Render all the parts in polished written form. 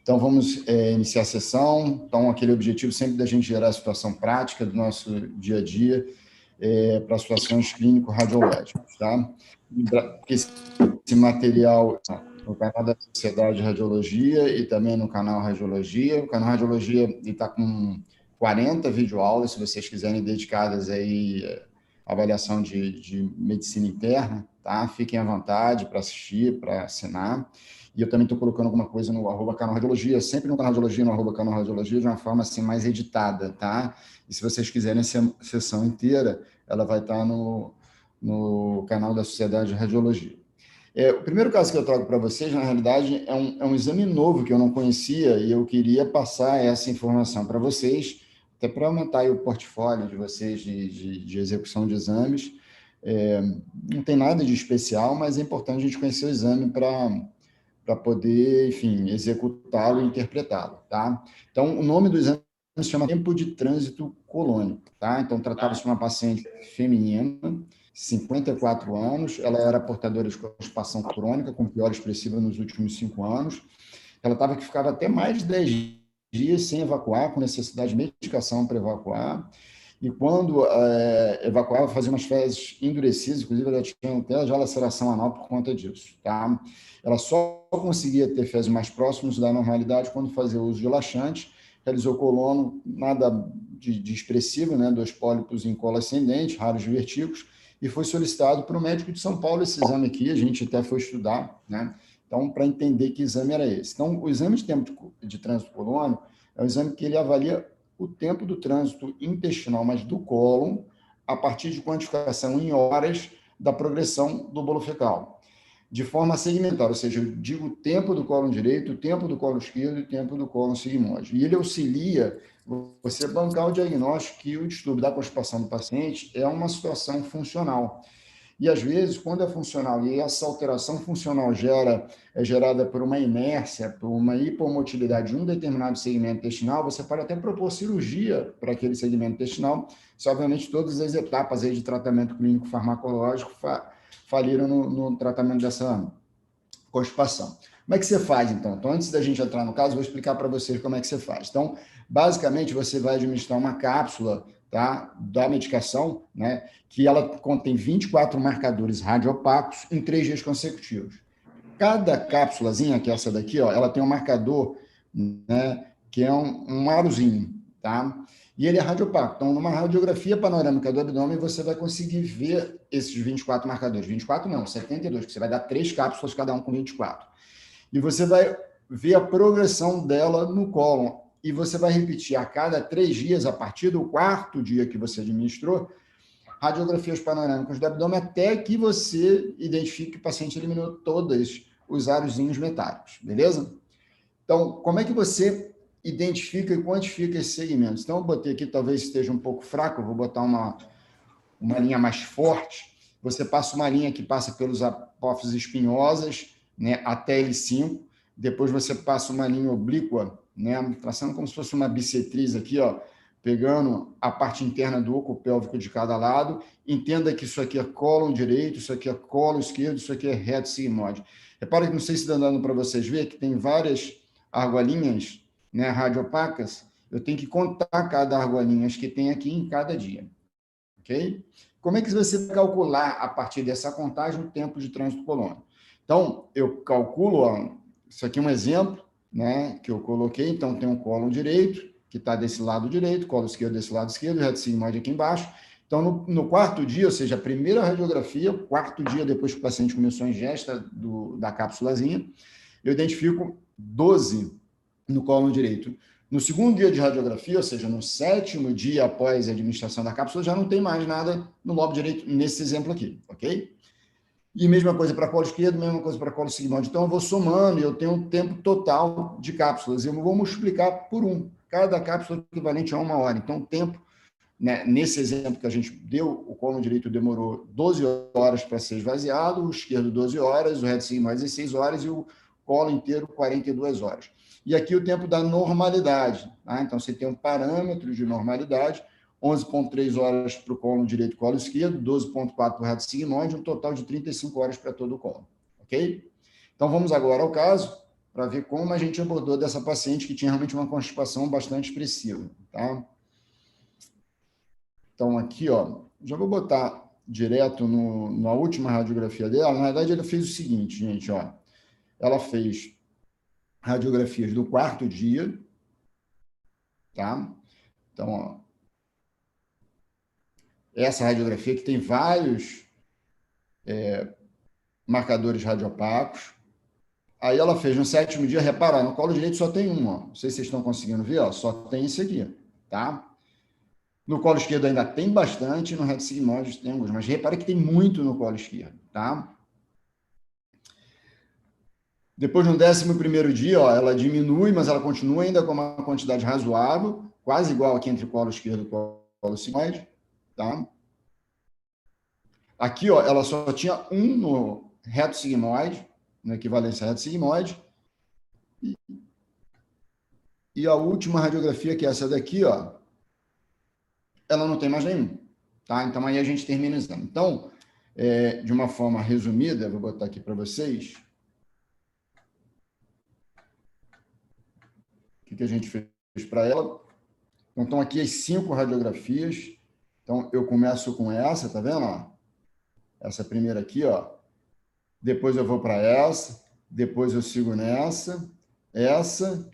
Então, vamos iniciar a sessão. Então, aquele objetivo sempre da gente gerar a situação prática do nosso dia a dia para situações clínico-radiológicas, tá? Porque esse material no canal da Sociedade de Radiologia e também no canal Radiologia. O canal Radiologia está com 40 videoaulas, se vocês quiserem, dedicadas aí à avaliação de medicina interna, tá? Fiquem à vontade para assistir, para assinar. E eu também estou colocando alguma coisa no @canal Radiologia, sempre no canal Radiologia, no @canal Radiologia, de uma forma assim mais editada, tá? E se vocês quiserem a sessão inteira, ela vai estar no canal da Sociedade de Radiologia. O primeiro caso que eu trago para vocês, na realidade, é um exame novo que eu não conhecia e eu queria passar essa informação para vocês, até para aumentar aí o portfólio de vocês de execução de exames. Não tem nada de especial, mas é importante a gente conhecer o exame para poder, enfim, executá-lo e interpretá-lo, tá? Então, o nome do exame se chama tempo de trânsito colônico, tá? Então, tratava-se de uma paciente feminina, 54 anos, ela era portadora de constipação crônica, com pior expressiva nos últimos 5 anos. Ela ficava até mais de 10 dias sem evacuar, com necessidade de medicação para evacuar. E quando evacuava, fazia umas fezes endurecidas, inclusive ela tinha até já laceração anal por conta disso, tá? Ela só conseguia ter fezes mais próximos da normalidade quando fazia uso de laxante, realizou colono, nada de expressivo, né? 2 pólipos em colo ascendente, raros divertículos, e foi solicitado para o médico de São Paulo esse exame aqui, a gente até foi estudar, né? Então, para entender que exame era esse. Então, o exame de tempo de trânsito colônico é um exame que ele avalia o tempo do trânsito intestinal, mas do cólon, a partir de quantificação em horas da progressão do bolo fecal, de forma segmentar, ou seja, eu digo o tempo do cólon direito, o tempo do cólon esquerdo e o tempo do cólon sigmoide. E ele auxilia você bancar o diagnóstico que o distúrbio da constipação do paciente é uma situação funcional. E, às vezes, quando é funcional e essa alteração funcional é gerada por uma inércia, por uma hipomotilidade de um determinado segmento intestinal, você pode até propor cirurgia para aquele segmento intestinal, se, obviamente, todas as etapas aí de tratamento clínico farmacológico faliram no tratamento dessa constipação. Como é que você faz, então? Então, antes da gente entrar no caso, vou explicar para vocês como é que você faz. Então, basicamente, você vai administrar uma cápsula, tá, da medicação, né, que ela contém 24 marcadores radiopacos em 3 dias consecutivos. Cada cápsulazinha, que é essa daqui, ó, ela tem um marcador, né, que é um arozinho, tá? E ele é radiopaco. Então, numa radiografia panorâmica do abdômen, você vai conseguir ver esses 24 marcadores. 24 não, 72, porque você vai dar 3 cápsulas, cada um com 24. E você vai ver a progressão dela no cólon. E você vai repetir a cada 3 dias, a partir do 4º dia que você administrou, radiografias panorâmicas do abdômen, até que você identifique que o paciente eliminou todos os arozinhos metálicos, beleza? Então, como é que você identifica e quantifica esses segmentos? Então, eu botei aqui, talvez esteja um pouco fraco, eu vou botar uma linha mais forte. Você passa uma linha que passa pelos apófises espinhosas, né, até L5, depois você passa uma linha oblíqua, né, traçando como se fosse uma bissetriz aqui, ó, pegando a parte interna do oco pélvico de cada lado. Entenda que isso aqui é cólon direito, isso aqui é cólon esquerdo, isso aqui é reto sigmoide. Repara que, não sei se está dando para vocês ver, que tem várias argolinhas, né, radiopacas. Eu tenho que contar cada argolinha que tem aqui em cada dia. Ok? Como é que você vai calcular, a partir dessa contagem, o tempo de trânsito colônico? Então, eu calculo, ó, isso aqui é um exemplo, né, que eu coloquei. Então, tem um cólon direito, que está desse lado direito, cólon esquerdo desse lado esquerdo, reto sigmoide aqui embaixo. Então, no 4º dia, ou seja, a primeira radiografia, 4º dia depois que o paciente começou a ingesta da cápsulazinha, eu identifico 12 no cólon direito. No 2º dia de radiografia, ou seja, no 7º dia após a administração da cápsula, já não tem mais nada no lobo direito, nesse exemplo aqui, ok? E mesma coisa para colo esquerdo, mesma coisa para colo sigmoide. Então, eu vou somando e eu tenho um tempo total de cápsulas. Eu vou multiplicar por 1. Cada cápsula é equivalente a 1 hora. Então, o tempo, né, nesse exemplo que a gente deu, o colo direito demorou 12 horas para ser esvaziado, o esquerdo 12 horas, o reto sigmoide 16 horas e o colo inteiro 42 horas. E aqui o tempo da normalidade. Tá? Então, você tem um parâmetro de normalidade, 11,3 horas para o colo direito e colo esquerdo, 12,4 para o reto sigmoide, um total de 35 horas para todo o colo. Ok? Então, vamos agora ao caso. para ver como a gente abordou dessa paciente que tinha realmente uma constipação bastante expressiva, tá? Então, aqui, ó, já vou botar direto na última radiografia dela. Na verdade, ela fez o seguinte, gente, ó. Ela fez radiografias do quarto dia, tá? Então, ó, essa radiografia que tem vários marcadores radiopacos. Aí ela fez no 7º dia, repara, no colo direito só tem um, ó. Não sei se vocês estão conseguindo ver, ó, só tem esse aqui, tá? No colo esquerdo ainda tem bastante, no reto sigmoide tem alguns, mas repara que tem muito no colo esquerdo, tá? Depois, no 11º dia, ó, ela diminui, mas ela continua ainda com uma quantidade razoável, quase igual aqui entre o colo esquerdo e o colo sigmoide, tá? Aqui, ó, ela só tinha um no reto sigmoide, na equivalência reto sigmoide, e a última radiografia, que é essa daqui, ó, ela não tem mais nenhum, tá? Então, aí a gente termina o exame. Então, de uma forma resumida, vou botar aqui para vocês, o que a gente fez para ela. Então, estão aqui as 5 radiografias. Então, eu começo com essa, tá vendo? Ó? Essa primeira aqui, ó. Depois eu vou para essa, depois eu sigo nessa, essa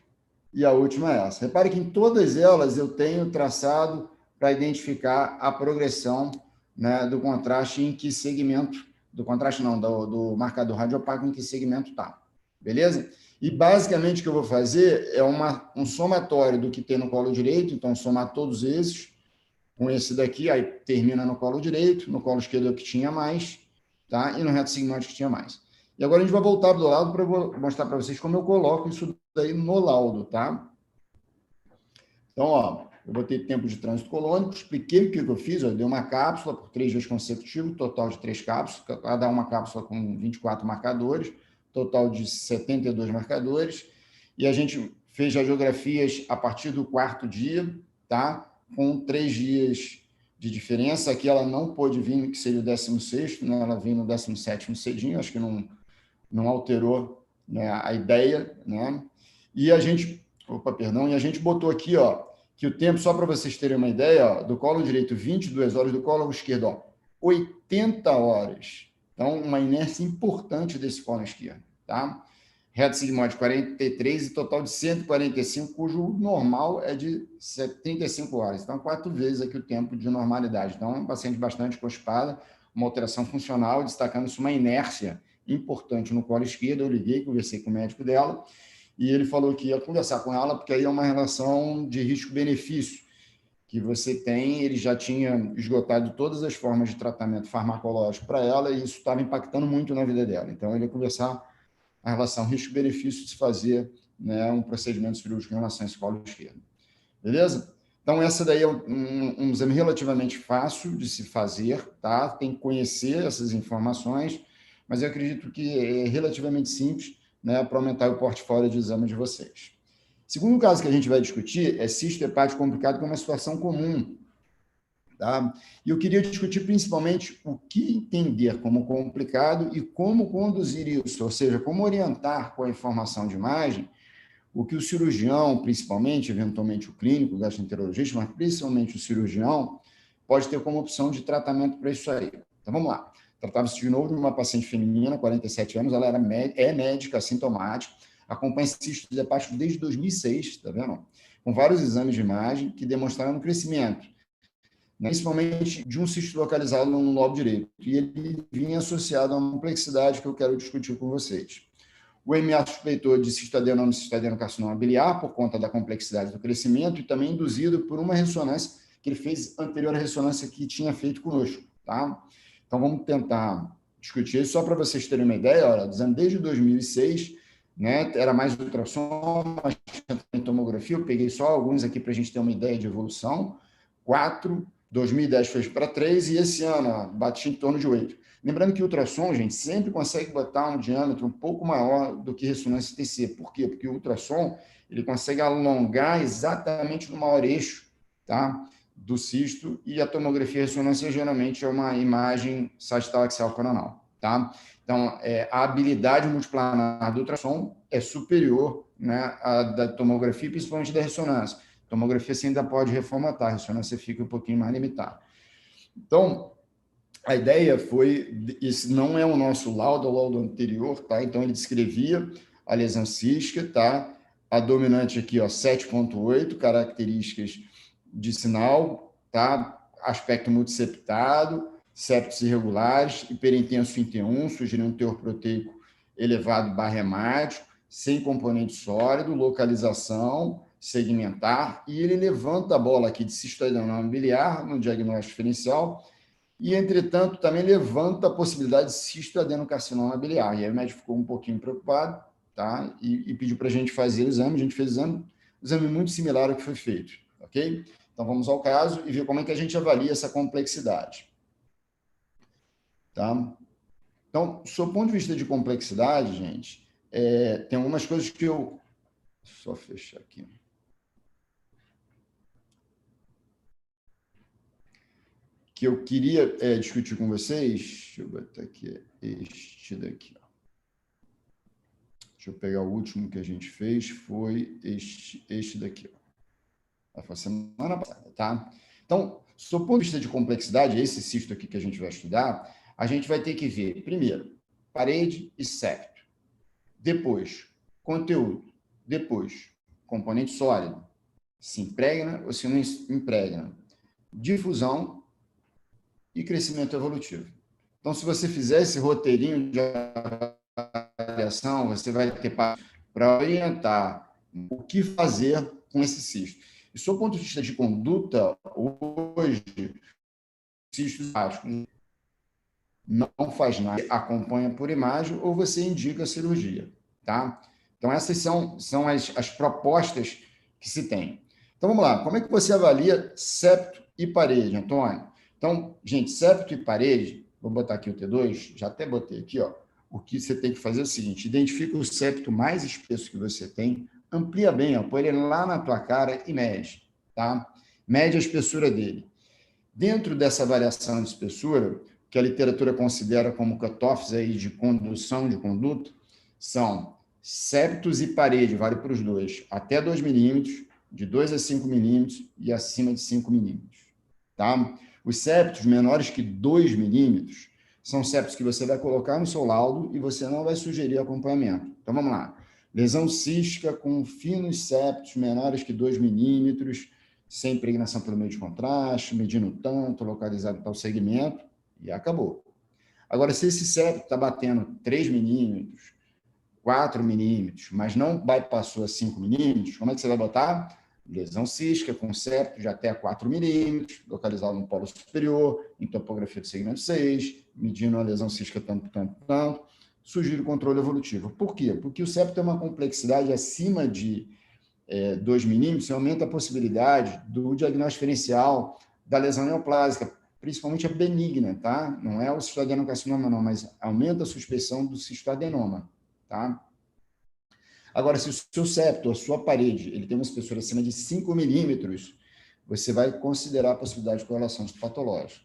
e a última é essa. Repare que em todas elas eu tenho traçado para identificar a progressão, né, do contraste em que segmento, do contraste não, do marcador radiopaco em que segmento está. Beleza? E basicamente o que eu vou fazer é um somatório do que tem no colo direito, então somar todos esses com esse daqui, aí termina no colo direito, no colo esquerdo é o que tinha mais, tá? E no reto sigmoide que tinha mais. E agora a gente vai voltar do laudo para mostrar para vocês como eu coloco isso daí no laudo, tá? Então, ó, eu botei tempo de trânsito colônico, expliquei o que eu fiz, eu dei uma cápsula por 3 dias consecutivos, total de 3 cápsulas, cada uma cápsula com 24 marcadores, total de 72 marcadores, e a gente fez radiografias a partir do 4º dia, tá? Com 3 dias de diferença. Aqui ela não pôde vir, que seria o 16º, né? Ela veio no 17º cedinho, acho que não alterou, né, a ideia, né? E a gente, e a gente botou aqui, ó, que o tempo, só para vocês terem uma ideia, ó, do colo direito 22 horas, do colo esquerdo, ó, 80 horas. Então, uma inércia importante desse colo esquerdo, tá? Reto sigmoide 43 e total de 145, cujo normal é de 35 horas. Então, 4 vezes aqui o tempo de normalidade. Então, é um paciente bastante constipada, uma alteração funcional, destacando-se uma inércia importante no colo esquerdo. Eu liguei, conversei com o médico dela, e ele falou que ia conversar com ela, porque aí é uma relação de risco-benefício que você tem. Ele já tinha esgotado todas as formas de tratamento farmacológico para ela, e isso estava impactando muito na vida dela. Então, ele ia conversar a relação risco-benefício de se fazer, né, um procedimento cirúrgico em relação a esse colo esquerdo. Beleza? Então, essa daí é um exame relativamente fácil de se fazer, tá? Tem que conhecer essas informações, mas eu acredito que é relativamente simples, né, para aumentar o portfólio de exame de vocês. Segundo caso que a gente vai discutir é cisto hepático complicado, que é uma situação comum, tá? E eu queria discutir principalmente o que entender como complicado e como conduzir isso, ou seja, como orientar com a informação de imagem o que o cirurgião, principalmente, eventualmente o clínico, o gastroenterologista, mas principalmente o cirurgião, pode ter como opção de tratamento para isso aí. Então, vamos lá. Tratava-se de novo de uma paciente feminina, 47 anos, ela é médica, assintomática, acompanha cistos hepáticos desde 2006, tá vendo? Com vários exames de imagem que demonstraram um crescimento, né, principalmente de um cisto localizado no lobo direito. E ele vinha associado a uma complexidade que eu quero discutir com vocês. O MA suspeitou de cistoadenoma e cistoadenocarcinoma biliar por conta da complexidade do crescimento e também induzido por uma ressonância que ele fez anterior à ressonância que tinha feito conosco, tá? Então, vamos tentar discutir isso só para vocês terem uma ideia. Olha, desde 2006, né, era mais ultrassom, mais tomografia, eu peguei só alguns aqui para a gente ter uma ideia de evolução. 4, 2010 foi para 3 e esse ano, ó, bati em torno de 8. Lembrando que o ultrassom, gente, sempre consegue botar um diâmetro um pouco maior do que ressonância TC. Por quê? Porque o ultrassom ele consegue alongar exatamente no maior eixo, tá, do cisto, e a tomografia ressonância geralmente é uma imagem sagital axial coronal. tá? Então, a habilidade multiplanar do ultrassom é superior, né, à da tomografia, principalmente da ressonância. A tomografia você ainda pode reformatar, a ressonância fica um pouquinho mais limitada. Então, a ideia foi, esse não é o nosso laudo, é o laudo anterior, tá? Então, ele descrevia a lesão cística, tá? A dominante aqui, ó, 7,8, características de sinal, tá? Aspecto multiseptado, septos irregulares, hiperintenso em T1, sugerindo um teor proteico elevado barra hemático, sem componente sólido, localização, segmentar, e ele levanta a bola aqui de cistoadenoma biliar no diagnóstico diferencial, e, entretanto, também levanta a possibilidade de cistoadenocarcinoma biliar. E aí o médico ficou um pouquinho preocupado, tá? E pediu para a gente fazer o exame. A gente fez o exame muito similar ao que foi feito, ok? Então, vamos ao caso e ver como é que a gente avalia essa complexidade. Tá? Então, sob o ponto de vista de complexidade, gente, tem algumas coisas que eu... Só fechar aqui. Que eu queria discutir com vocês. Deixa eu botar aqui este daqui. Ó. Deixa eu pegar o último que a gente fez, foi este daqui. Ó. Foi semana passada, tá? Então, sob o ponto de vista de complexidade, esse cisto aqui que a gente vai estudar, a gente vai ter que ver, primeiro, parede e septo. Depois, conteúdo. Depois, componente sólido. Se impregna ou se não impregna. Difusão e crescimento evolutivo. Então, se você fizer esse roteirinho de avaliação, você vai ter para orientar o que fazer com esse cisto. E, sob o ponto de vista de conduta, hoje, cistos não faz nada, acompanha por imagem ou você indica a cirurgia, tá? Então, essas são as propostas que se tem. Então, vamos lá. Como é que você avalia septo e parede, Antônio? Então, gente, septo e parede, vou botar aqui o T2, já até botei aqui, ó. O que você tem que fazer é o seguinte, identifica o septo mais espesso que você tem, amplia bem, ó, põe ele lá na tua cara e mede, tá? Mede a espessura dele. Dentro dessa variação de espessura, que a literatura considera como cutoffs aí de condução de conduta, são septos e parede, vale para os dois, até 2 milímetros, de 2 a 5 milímetros e acima de 5 milímetros. Tá? Os septos menores que 2 milímetros são septos que você vai colocar no seu laudo e você não vai sugerir acompanhamento. Então, vamos lá. Lesão cística com finos septos menores que 2 milímetros, sem impregnação pelo meio de contraste, medindo tanto, localizado em tal segmento, e acabou. Agora, se esse septo está batendo 3 milímetros, 4 milímetros, mas não bypassou a 5 milímetros, como é que você vai botar? Lesão cística com septo de até 4 milímetros, localizado no polo superior, em topografia do segmento 6, medindo a lesão cística tanto, sugiro controle evolutivo. Por quê? Porque o septo tem uma complexidade acima de 2 milímetros, aumenta a possibilidade do diagnóstico diferencial da lesão neoplásica, principalmente a benigna, tá? Não é o cistoadenocarcinoma, não, mas aumenta a suspeição do cistoadenoma, tá? Agora, se o seu septo, a sua parede, ele tem uma espessura acima de 5 milímetros, você vai considerar a possibilidade de correlação patológica,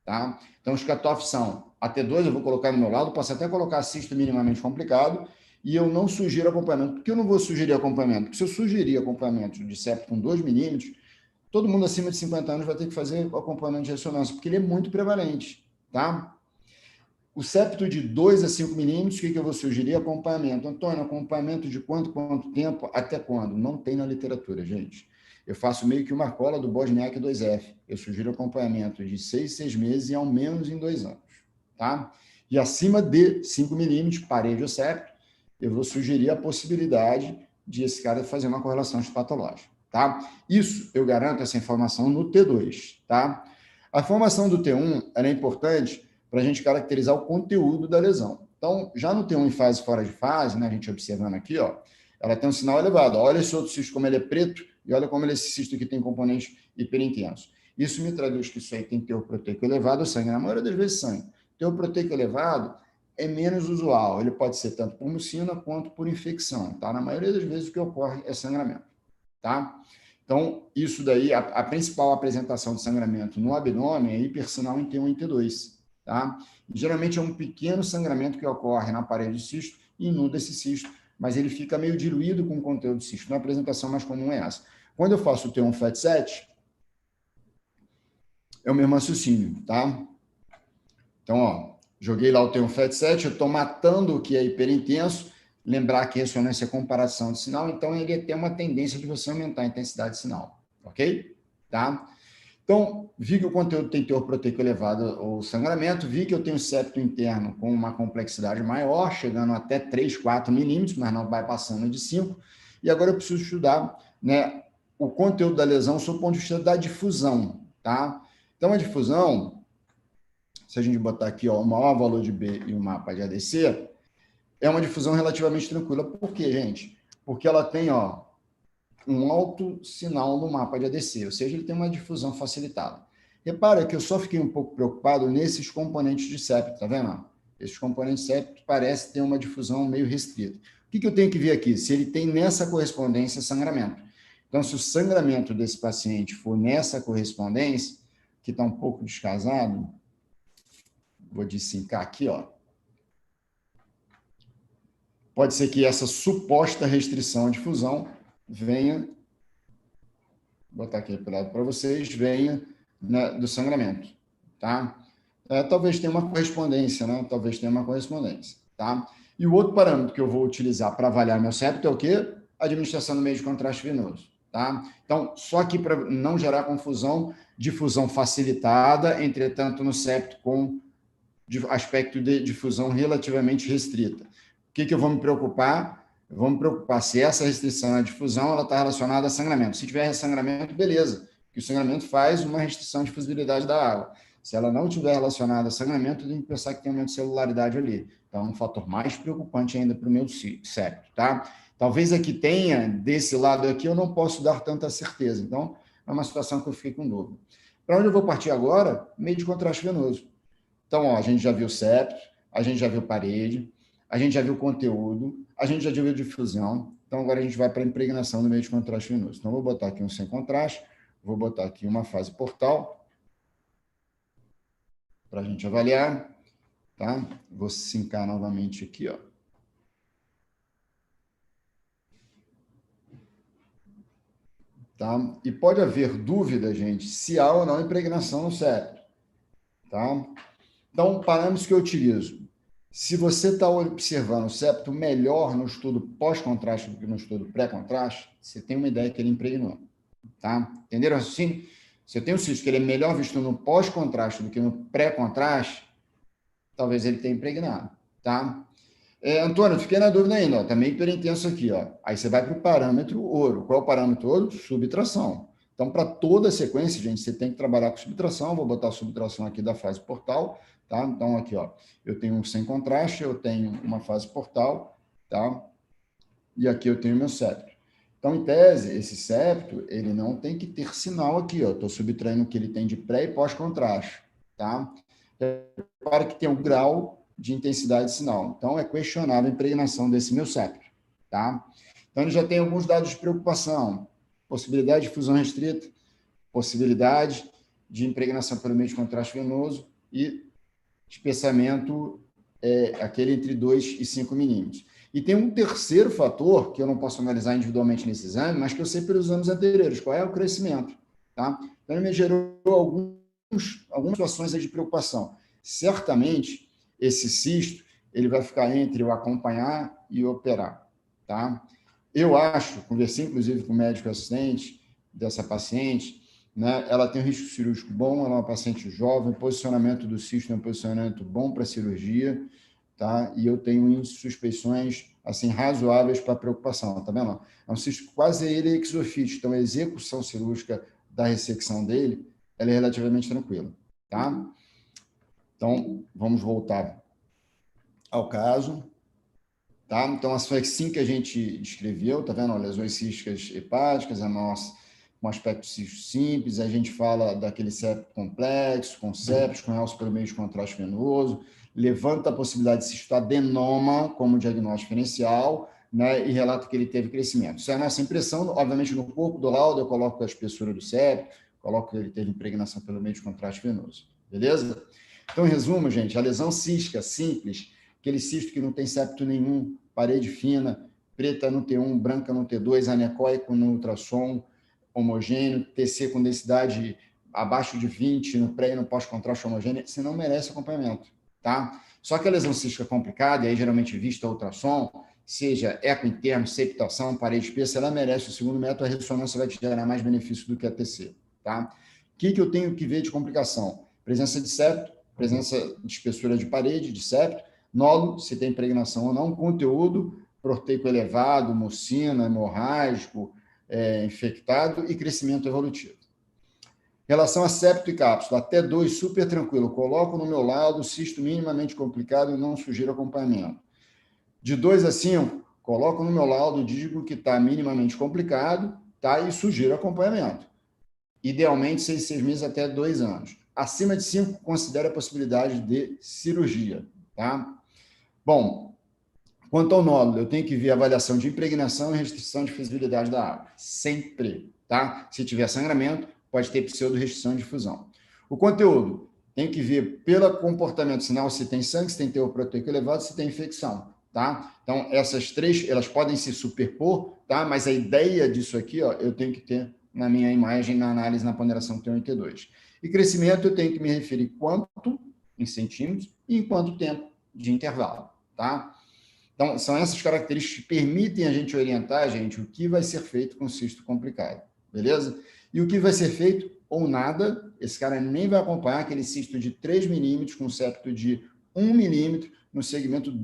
tá? Então, os cutoffs são AT2, eu vou colocar no meu lado, posso até colocar cisto minimamente complicado, e eu não sugiro acompanhamento. Por que eu não vou sugerir acompanhamento? Porque se eu sugerir acompanhamento de septo com 2 milímetros, todo mundo acima de 50 anos vai ter que fazer o acompanhamento de ressonância, porque ele é muito prevalente, tá? O septo de 2 a 5 milímetros, o que eu vou sugerir? Acompanhamento. Antônio, acompanhamento de quanto tempo, até quando? Não tem na literatura, gente. Eu faço meio que uma cola do Bosniak 2F. Eu sugiro acompanhamento de 6 meses e ao menos em 2 anos, tá? E acima de 5 milímetros, parede ou septo, eu vou sugerir a possibilidade de esse cara fazer uma correlação patológica, tá? Isso, eu garanto essa informação no T2, tá? A informação do T1 ela é importante para a gente caracterizar o conteúdo da lesão. Então, já no T1 em fase fora de fase, né, a gente observando aqui, ó, ela tem um sinal elevado. Olha esse outro cisto como ele é preto e olha como esse cisto aqui tem componente hiperintenso. Isso me traduz que isso aí tem teor proteico elevado ou sangue. Na maioria das vezes, sangue. Teor proteico elevado é menos usual. Ele pode ser tanto por mucina quanto por infecção, tá? Na maioria das vezes, o que ocorre é sangramento, tá? Então, isso daí, a principal apresentação de sangramento no abdômen é hipersinal em T1 e T2, tá? Geralmente é um pequeno sangramento que ocorre na parede do cisto e inunda esse cisto, mas ele fica meio diluído com o conteúdo do cisto. Na apresentação mais comum é essa. Quando eu faço o T1 FAT 7, é o mesmo raciocínio, tá? Então, ó, joguei lá o T1 FAT 7, eu estou matando o que é hiperintenso. Lembrar que ressonância é comparação de sinal, então ele tem uma tendência de você aumentar a intensidade de sinal, ok? Tá? Então, vi que o conteúdo tem teor proteico elevado ou sangramento, vi que eu tenho septo interno com uma complexidade maior, chegando até 3, 4 milímetros, mas não vai passando de 5, e agora eu preciso estudar, né, o conteúdo da lesão sob o ponto de vista da difusão, tá? Então, a difusão, se a gente botar aqui, ó, o maior valor de B e o mapa de ADC, é uma difusão relativamente tranquila. Por quê, gente? Porque ela tem, ó, um alto sinal no mapa de ADC, ou seja, ele tem uma difusão facilitada. Repara que eu só fiquei um pouco preocupado nesses componentes de septo, tá vendo? Esses componentes de septo parecem ter uma difusão meio restrita. O que eu tenho que ver aqui? Se ele tem nessa correspondência sangramento. Então, se o sangramento desse paciente for nessa correspondência, que está um pouco descasado, vou dessincar aqui, ó. Pode ser que essa suposta restrição à difusão venha, vou botar aqui para vocês, venha, né, do sangramento, tá? Talvez tenha uma correspondência, né? Talvez tenha uma correspondência, tá? E o outro parâmetro que eu vou utilizar para avaliar meu septo é o quê? Administração do meio de contraste venoso, tá? Então, só aqui para não gerar confusão, difusão facilitada, entretanto, no septo com aspecto de difusão relativamente restrita. O que eu vou me preocupar? Eu vou me preocupar se essa restrição na difusão está relacionada a sangramento. Se tiver sangramento, beleza, que o sangramento faz uma restrição de difusibilidade da água. Se ela não tiver relacionada a sangramento, eu tenho que pensar que tem aumento de celularidade ali. Então, é um fator mais preocupante ainda para o meu septo, tá? Talvez aqui tenha, desse lado aqui, eu não posso dar tanta certeza. Então, é uma situação que eu fiquei com dúvida. Para onde eu vou partir agora? Meio de contraste venoso. Então, ó, a gente já viu septo, a gente já viu parede, a gente já viu conteúdo, a gente já viu difusão. Então, agora a gente vai para a impregnação do meio de contraste venoso. Então, vou botar aqui um sem contraste, vou botar aqui uma fase portal para a gente avaliar, tá? Vou sincar novamente aqui, ó. Tá? E pode haver dúvida, gente, se há ou não impregnação no septo, tá? Então, parâmetros que eu utilizo. Se você está observando o septo melhor no estudo pós-contraste do que no estudo pré-contraste, você tem uma ideia que ele impregnou, tá? Entenderam assim? Se eu tenho um cisto que ele é melhor visto no pós-contraste do que no pré-contraste, talvez ele tenha impregnado, tá? Antônio, fiquei na dúvida ainda, ó, tá meio hiperintenso aqui, ó. Aí você vai para o parâmetro ouro. Qual é o parâmetro ouro? Subtração. Então, para toda a sequência, gente, você tem que trabalhar com subtração. Vou botar a subtração aqui da fase portal, tá? Então, aqui, ó, eu tenho um sem contraste, eu tenho uma fase portal, tá? E aqui eu tenho meu septo. Então, em tese, esse septo, ele não tem que ter sinal aqui, ó. Estou subtraindo o que ele tem de pré e pós-contraste, tá? Para que tenha um grau de intensidade de sinal. Então, é questionável a impregnação desse meu septo, tá? Então, ele já tem alguns dados de preocupação. Possibilidade de fusão restrita, possibilidade de impregnação pelo meio de contraste venoso e espessamento aquele entre 2 e 5 milímetros. E tem um terceiro fator, que eu não posso analisar individualmente nesse exame, mas que eu sei pelos anos anteriores, qual é o crescimento, tá? Então, ele me gerou algumas situações de preocupação. Certamente, esse cisto, ele vai ficar entre o acompanhar e o operar, tá? Eu acho, conversei inclusive com o médico assistente dessa paciente, né? Ela tem um risco cirúrgico bom, ela é uma paciente jovem, o posicionamento do cisto é um posicionamento bom para cirurgia, tá? E eu tenho suspeições assim razoáveis para preocupação, tá vendo? É um cisto quase ele exofítico, então a execução cirúrgica da ressecção dele, ela é relativamente tranquila, tá? Então, vamos voltar ao caso, tá? Então, as flexin que a gente descreveu, tá vendo? Lesões císticas hepáticas, a nossa um aspecto cisto simples, a gente fala daquele septo complexo, com septos, com realce pelo meio de contraste venoso, levanta a possibilidade de cisto adenoma como diagnóstico diferencial, né, e relata que ele teve crescimento. Isso é a nossa impressão, obviamente no corpo do laudo eu coloco a espessura do septo, coloco que ele teve impregnação pelo meio de contraste venoso, beleza? Então, em resumo, gente, a lesão cística simples, aquele cisto que não tem septo nenhum, parede fina, preta no T1, branca no T2, anecoico no ultrassom, homogêneo, TC com densidade abaixo de 20 no pré e no pós-contraste homogêneo, você não merece acompanhamento, tá? Só que a lesão cística complicada, e aí geralmente vista ultrassom, seja eco interno, septação, parede espessa, ela merece o segundo método, a ressonância vai te gerar mais benefício do que a TC, tá? O que eu tenho que ver de complicação? Presença de septo, presença de espessura de parede, de septo, nódulo, se tem impregnação ou não, conteúdo, proteico elevado, mucina, hemorrágico, infectado e crescimento evolutivo. Em relação a septo e cápsula, até 2, super tranquilo. Coloco no meu laudo, cisto minimamente complicado e não sugiro acompanhamento. De 2 a 5, coloco no meu laudo, digo que está minimamente complicado, tá? E sugiro acompanhamento. Idealmente, 6 meses até 2 anos. Acima de 5, considere a possibilidade de cirurgia, tá? Bom, quanto ao nódulo, eu tenho que ver a avaliação de impregnação e restrição de visibilidade da água. Sempre, tá? Se tiver sangramento, pode ter pseudo-restrição de difusão. O conteúdo, tem que ver pelo comportamento sinal se tem sangue, se tem teor proteico elevado, se tem infecção, tá? Então, essas 3, elas podem se superpor, tá? Mas a ideia disso aqui, ó, eu tenho que ter na minha imagem, na análise, na ponderação T1 e T2. E crescimento, eu tenho que me referir quanto em centímetros e em quanto tempo de intervalo, tá? Então, são essas características que permitem a gente orientar, gente, o que vai ser feito com cisto complicado, beleza? E o que vai ser feito ou nada, esse cara nem vai acompanhar aquele cisto de 3 milímetros com septo de 1 milímetro no segmento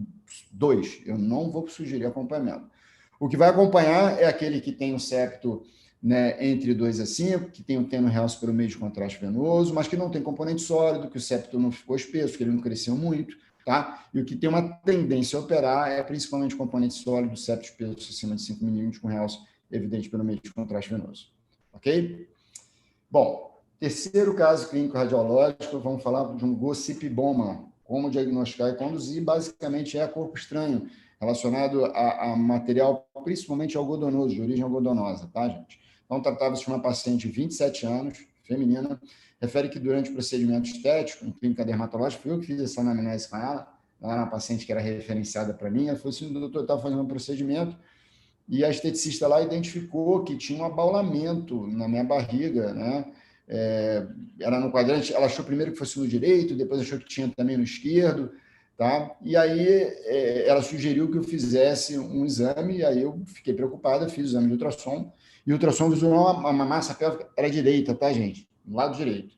2. Eu não vou sugerir acompanhamento. O que vai acompanhar é aquele que tem um septo, né, entre 2 a 5, que tem um teno realce pelo meio de contraste venoso, mas que não tem componente sólido, que o septo não ficou espesso, que ele não cresceu muito, tá? E o que tem uma tendência a operar é principalmente componente sólido, septo espesso acima de 5 milímetros, com realce evidente pelo meio de contraste venoso. Ok? Bom, terceiro caso clínico radiológico, vamos falar de um gossipiboma, como diagnosticar e conduzir, basicamente é corpo estranho, relacionado a material principalmente algodonoso, de origem algodonosa, tá, gente? Então, tratava-se de uma paciente de 27 anos, feminina, refere que durante o procedimento estético, em clínica dermatológica, fui eu que fiz essa anamnese com ela era uma paciente que era referenciada para mim, ela falou assim, doutor, eu estava fazendo um procedimento, e a esteticista lá identificou que tinha um abaulamento na minha barriga, né? Era no quadrante, ela achou primeiro que fosse no direito, depois achou que tinha também no esquerdo, tá? E aí ela sugeriu que eu fizesse um exame, e aí eu fiquei preocupada, fiz o exame de ultrassom, e o ultrassom visual, uma massa pélvica era direita, tá, gente? Do lado direito.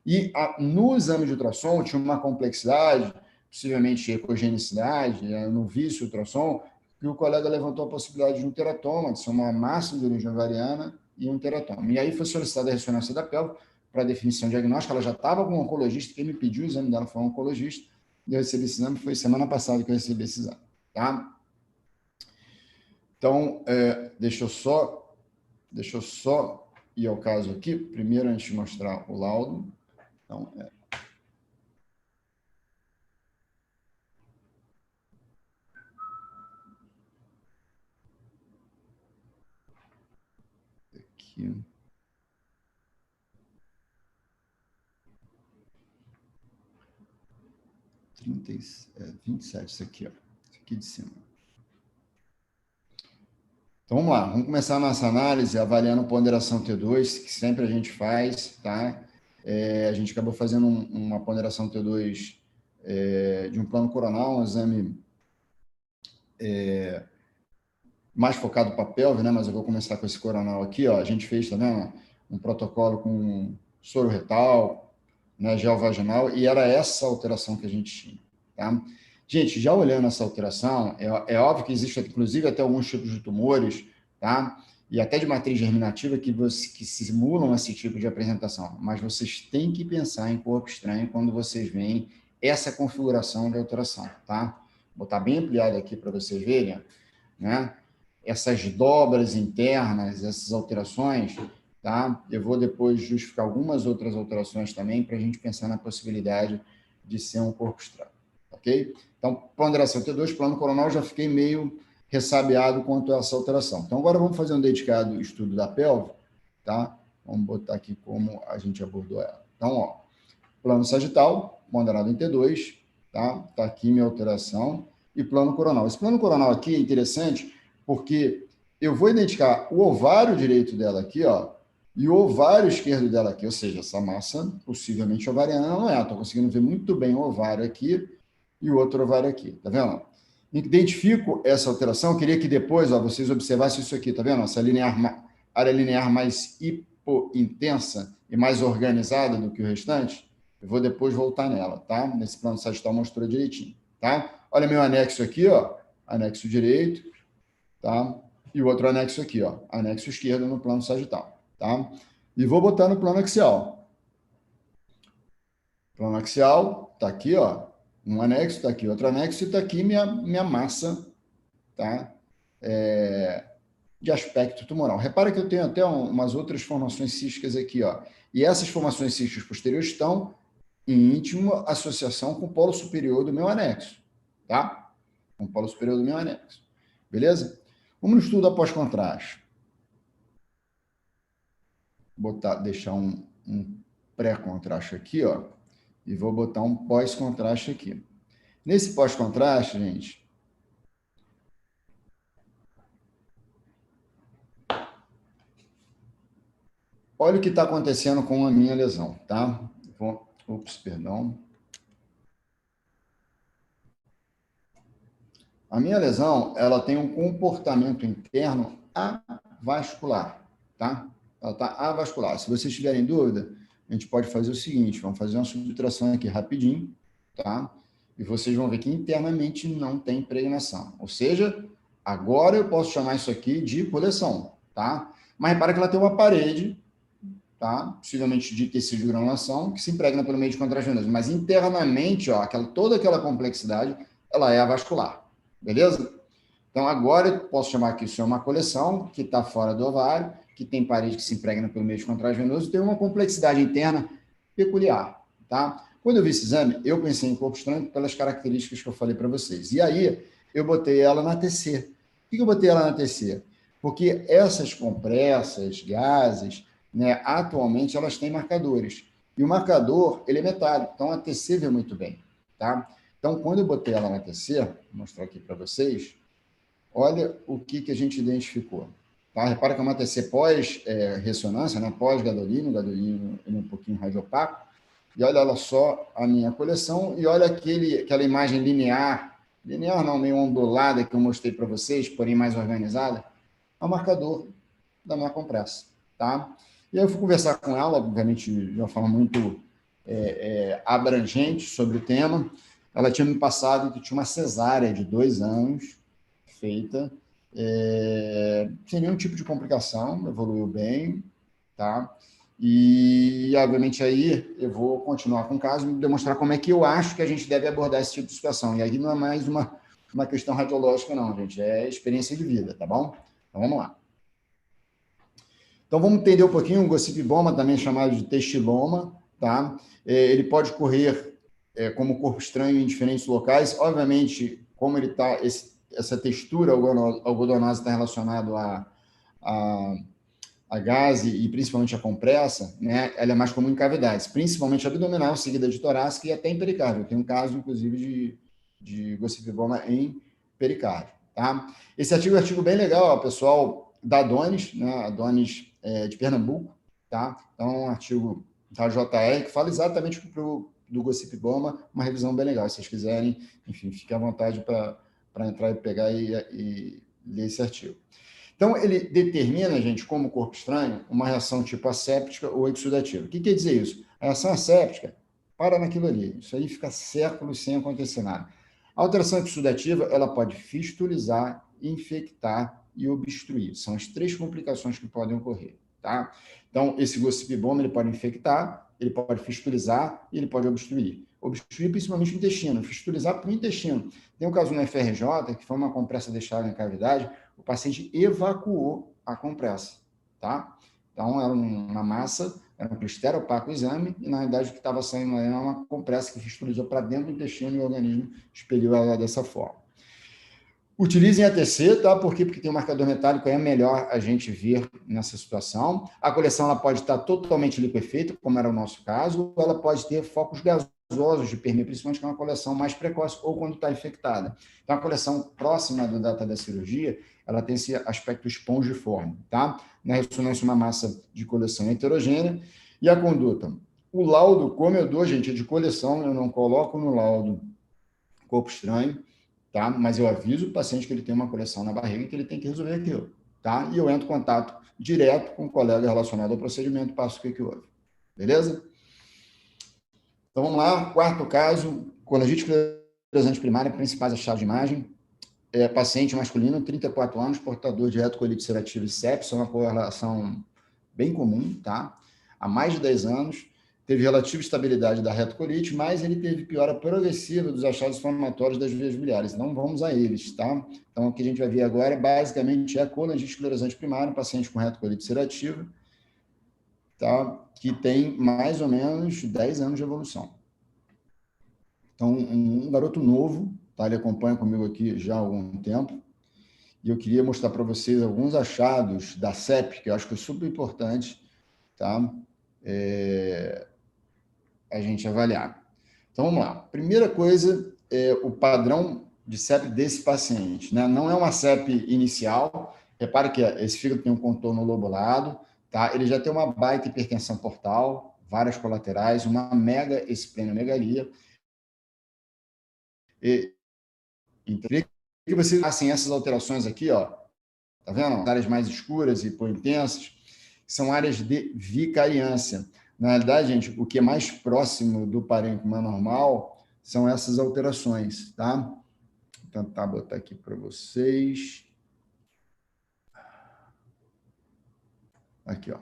E no exame de ultrassom tinha uma complexidade, possivelmente ecogenicidade, eu não vi esse ultrassom, que o colega levantou a possibilidade de um teratoma, de ser uma massa de origem ovariana e um teratoma. E aí foi solicitada a ressonância da pelve para definição diagnóstica, ela já estava com um oncologista, quem me pediu o exame dela foi um oncologista, e eu recebi esse exame, foi semana passada que eu recebi esse exame, tá? Então, deixa eu só ir ao caso aqui, primeiro antes de mostrar o laudo. Então, 27, isso aqui, ó. Isso aqui de cima. Então, vamos lá. Vamos começar a nossa análise avaliando ponderação T2, que sempre a gente faz, tá? A gente acabou fazendo uma ponderação T2 de um plano coronal, um exame mais focado para a pelve, né? Mas eu vou começar com esse coronal aqui, ó. A gente fez também um protocolo com soro retal, né, gel vaginal, e era essa alteração que a gente tinha, tá? Gente, já olhando essa alteração, é óbvio que existe, inclusive, até alguns tipos de tumores, tá? E até de matriz germinativa que simulam esse tipo de apresentação. Mas vocês têm que pensar em corpo estranho quando vocês veem essa configuração de alteração, tá? Vou botar bem ampliado aqui para vocês verem, né? Essas dobras internas, essas alterações, tá? Eu vou depois justificar algumas outras alterações também para a gente pensar na possibilidade de ser um corpo estranho, ok? Então, ponderação T2, plano coronal, já fiquei meio ressabiado quanto a essa alteração. Então, agora vamos fazer um dedicado estudo da pelve, tá? Vamos botar aqui como a gente abordou ela. Então, ó, plano sagital, moderado em T2, tá? Está aqui minha alteração, e plano coronal. Esse plano coronal aqui é interessante porque eu vou identificar o ovário direito dela aqui, ó, e o ovário esquerdo dela aqui, ou seja, essa massa possivelmente ovariana não é. Estou conseguindo ver muito bem o ovário aqui e o outro ovário aqui, tá vendo? Identifico essa alteração, eu queria que depois, ó, vocês observassem isso aqui, tá vendo? Essa área linear mais hipointensa e mais organizada do que o restante, eu vou depois voltar nela, tá? Nesse plano sagital mostrou direitinho, tá? Olha meu anexo aqui, ó, anexo direito, tá? E o outro anexo aqui, ó, anexo esquerdo no plano sagital, tá? E vou botar no plano axial. Plano axial, tá aqui, ó, um anexo, tá aqui outro anexo e tá aqui minha massa, tá? De aspecto tumoral. Repara que eu tenho até umas outras formações císticas aqui, ó. E essas formações císticas posteriores estão em íntima associação com o polo superior do meu anexo, tá? Com o polo superior do meu anexo. Beleza? Vamos no estudo após contraste. Deixar um pré-contraste aqui, ó, e vou botar um pós-contraste aqui. Nesse pós-contraste, gente, olha o que está acontecendo com a minha lesão, tá? Perdão. A minha lesão, ela tem um comportamento interno avascular, tá? Ela está avascular. Se vocês tiverem dúvida, a gente pode fazer o seguinte, vamos fazer uma subtração aqui rapidinho, tá? E vocês vão ver que internamente não tem impregnação. Ou seja, agora eu posso chamar isso aqui de coleção, tá? Mas repara que ela tem uma parede, tá? Possivelmente de tecido de granulação, que se impregna pelo meio de contraste venoso. Mas internamente, ó, toda aquela complexidade, ela é avascular. Beleza? Então, agora eu posso chamar aqui isso é uma coleção que está fora do ovário, que tem parede que se impregna pelo meio de contraste venoso, tem uma complexidade interna peculiar, tá? Quando eu vi esse exame, eu pensei em corpo estranho pelas características que eu falei para vocês. E aí, eu botei ela na TC. Por que eu botei ela na TC? Porque essas compressas, gases, né, atualmente, elas têm marcadores. E o marcador, ele é metálico, então a TC vê muito bem, tá? Então, quando eu botei ela na TC, vou mostrar aqui para vocês, olha o que a gente identificou. Tá? Repara que é uma TC pós-ressonância, né? Pós-gadolínio, gadolínio ele é um pouquinho radiopaco, e olha só a minha coleção, e olha aquela imagem linear não, meio ondulada que eu mostrei para vocês, porém mais organizada, é o marcador da minha compressa. Tá? E aí eu fui conversar com ela, obviamente de uma forma muito abrangente sobre o tema. Ela tinha me passado que tinha uma cesárea de 2 anos, feita, sem nenhum tipo de complicação, evoluiu bem, tá? E, obviamente, aí eu vou continuar com o caso e demonstrar como é que eu acho que a gente deve abordar esse tipo de situação. E aí não é mais uma questão radiológica, não, gente, é experiência de vida, tá bom? Então, vamos lá. Então, vamos entender um pouquinho o gossipiboma, também chamado de textiloma, tá? Ele pode correr como corpo estranho em diferentes locais. Obviamente, como ele está, essa textura algodonosa está relacionado a gase e principalmente a compressa, né? Ela é mais comum em cavidades, principalmente abdominal, seguida de torácica e até em pericárdio. Tem um caso, inclusive, de gossipiboma em pericárdio, tá? Esse artigo é um artigo bem legal, ó, pessoal, da Adonis, né? Adonis de Pernambuco, tá? Então, um artigo da JR que fala exatamente do gossipiboma, uma revisão bem legal. Se vocês quiserem, enfim, fique à vontade para entrar e pegar e ler esse artigo. Então, ele determina, gente, como corpo estranho, uma reação tipo asséptica ou exudativa. O que quer dizer isso? A reação asséptica para naquilo ali. Isso aí fica séculos sem acontecer nada. A alteração exudativa, ela pode fistulizar, infectar e obstruir. São as 3 complicações que podem ocorrer, tá? Então, esse gossipiboma, ele pode infectar, ele pode fistulizar e ele pode obstruir. Obstruir principalmente o intestino, fistulizar para o intestino. Tem um caso no FRJ, que foi uma compressa deixada na cavidade, o paciente evacuou a compressa, tá? Então, era uma massa, era um clistério opaco o exame, e na realidade o que estava saindo era uma compressa que fistulizou para dentro do intestino e o organismo expeliu ela dessa forma. Utilizem ATC, tá? Por quê? Porque tem um marcador metálico, é melhor a gente ver nessa situação. A coleção ela pode estar totalmente liquefeita, como era o nosso caso, ou ela pode ter focos gasosos de permeio, principalmente que é uma coleção mais precoce ou quando está infectada. Então, a coleção próxima da data da cirurgia, ela tem esse aspecto espongiforme, tá? Na ressonância, uma massa de coleção heterogênea. E a conduta? O laudo, como eu dou, gente, é de coleção, eu não coloco no laudo corpo estranho, tá? Mas eu aviso o paciente que ele tem uma coleção na barriga e que ele tem que resolver aquilo, tá? E eu entro em contato direto com o colega relacionado ao procedimento, passo o que houve. Beleza? Então, vamos lá. Quarto caso, colangite esclerosante primária, principais achados de imagem. Paciente masculino, 34 anos, portador de retocolite ulcerativa e sepsis, é uma correlação bem comum, tá? Há mais de 10 anos, teve relativa estabilidade da retocolite, mas ele teve piora progressiva dos achados inflamatórios das vias biliares. Não vamos a eles, tá? Então, o que a gente vai ver agora, basicamente, é a colangite esclerosante primária, um paciente com retocolite ulcerativa, tá? Que tem mais ou menos 10 anos de evolução. Então, um garoto novo, tá? Ele acompanha comigo aqui já há algum tempo, e eu queria mostrar para vocês alguns achados da CEP, que eu acho que é super importante, tá? A gente avaliar. Então, vamos lá. Primeira coisa é o padrão de CEP desse paciente, né? Não é uma CEP inicial. Repare que esse fígado tem um contorno lobulado, tá? Ele já tem uma baita hipertensão portal, várias colaterais, uma mega esplenomegalia. E que vocês assim essas alterações aqui, ó, tá vendo? As áreas mais escuras e intensas são áreas de vicariância. Na realidade, gente, o que é mais próximo do parênquima normal são essas alterações, tá? Vou tentar botar aqui para vocês. Aqui, ó.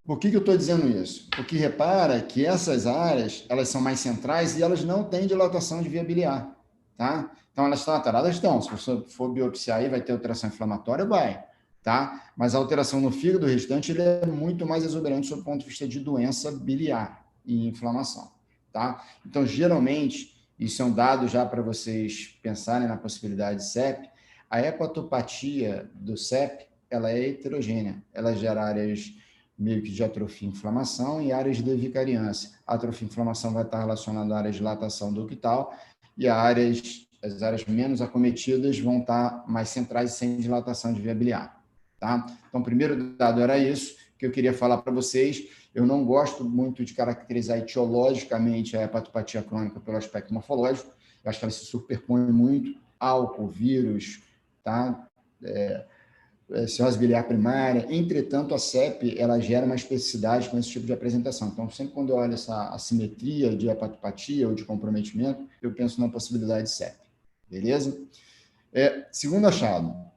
Por que eu estou dizendo isso? Porque repara que essas áreas, elas são mais centrais e elas não têm dilatação de via biliar, tá? Então, elas estão alteradas? Estão. Se você for biopsiar aí, vai ter alteração inflamatória? Vai, tá? Mas a alteração no fígado restante ele é muito mais exuberante sob o ponto de vista de doença biliar e inflamação, tá? Então, geralmente, isso é um dado já para vocês pensarem na possibilidade de CEP, a hepatopatia do CEP, ela é heterogênea, ela gera áreas meio que de atrofia e inflamação e áreas de vicariância. A atrofia e inflamação vai estar relacionada à área de dilatação ductal e as áreas menos acometidas vão estar mais centrais e sem dilatação de via biliar. Tá? Então, o primeiro dado era isso que eu queria falar para vocês. Eu não gosto muito de caracterizar etiologicamente a hepatopatia crônica pelo aspecto morfológico. Eu acho que ela se superpõe muito álcool, vírus, tá? Cirrose biliar primária. Entretanto, a CEP ela gera uma especificidade com esse tipo de apresentação. Então, sempre quando eu olho essa assimetria de hepatopatia ou de comprometimento, eu penso na possibilidade de CEP. Beleza? Segundo achado.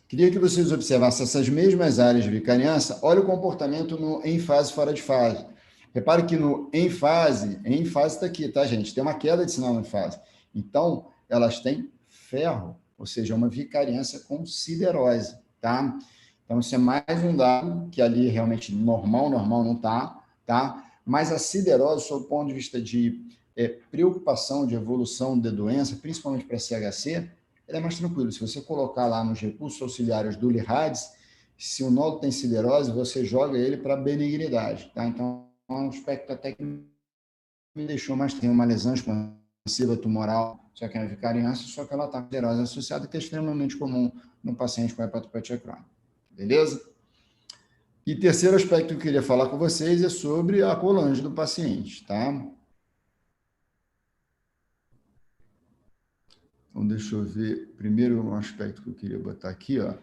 Queria que vocês observassem essas mesmas áreas de vicariância. Olha o comportamento no em fase, fora de fase. Repare que no em fase está aqui, tá, gente? Tem uma queda de sinal em fase. Então, elas têm ferro, ou seja, uma vicariância com siderose, tá? Então, isso é mais um dado que ali realmente normal não tá, tá? Mas a siderose, sob o ponto de vista de preocupação de evolução da doença, principalmente para CHC, ele é mais tranquilo. Se você colocar lá nos recursos auxiliares do Lihades, se o nódulo tem siderose, você joga ele para benignidade, tá? Então, é um aspecto até que me deixou mais... Tem uma lesão expansiva tumoral, só que é vicariância, só que ela está com siderose associada, que é extremamente comum no paciente com hepatopatia crônica. Beleza? E terceiro aspecto que eu queria falar com vocês é sobre a colange do paciente, tá? Então, deixa eu ver. Primeiro, um aspecto que eu queria botar aqui, ó,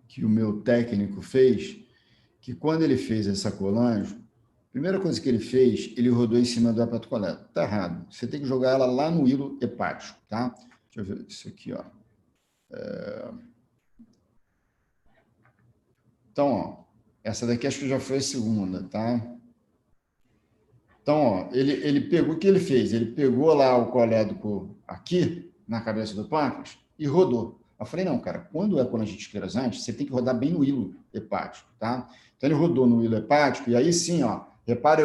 que o meu técnico fez, que quando ele fez essa colange, a primeira coisa que ele fez, ele rodou em cima do hepatocoleta. Tá errado. Você tem que jogar ela lá no hilo hepático, tá? Deixa eu ver isso aqui, ó. Então, ó, essa daqui acho que já foi a segunda, tá? Então, ó, ele pegou, o que ele fez? Ele pegou lá o colédoco aqui, na cabeça do pâncreas, e rodou. Eu falei, não, cara, quando é colangite esclerosante, você tem que rodar bem no hilo hepático, tá? Então, ele rodou no hilo hepático, e aí sim, ó, Repara,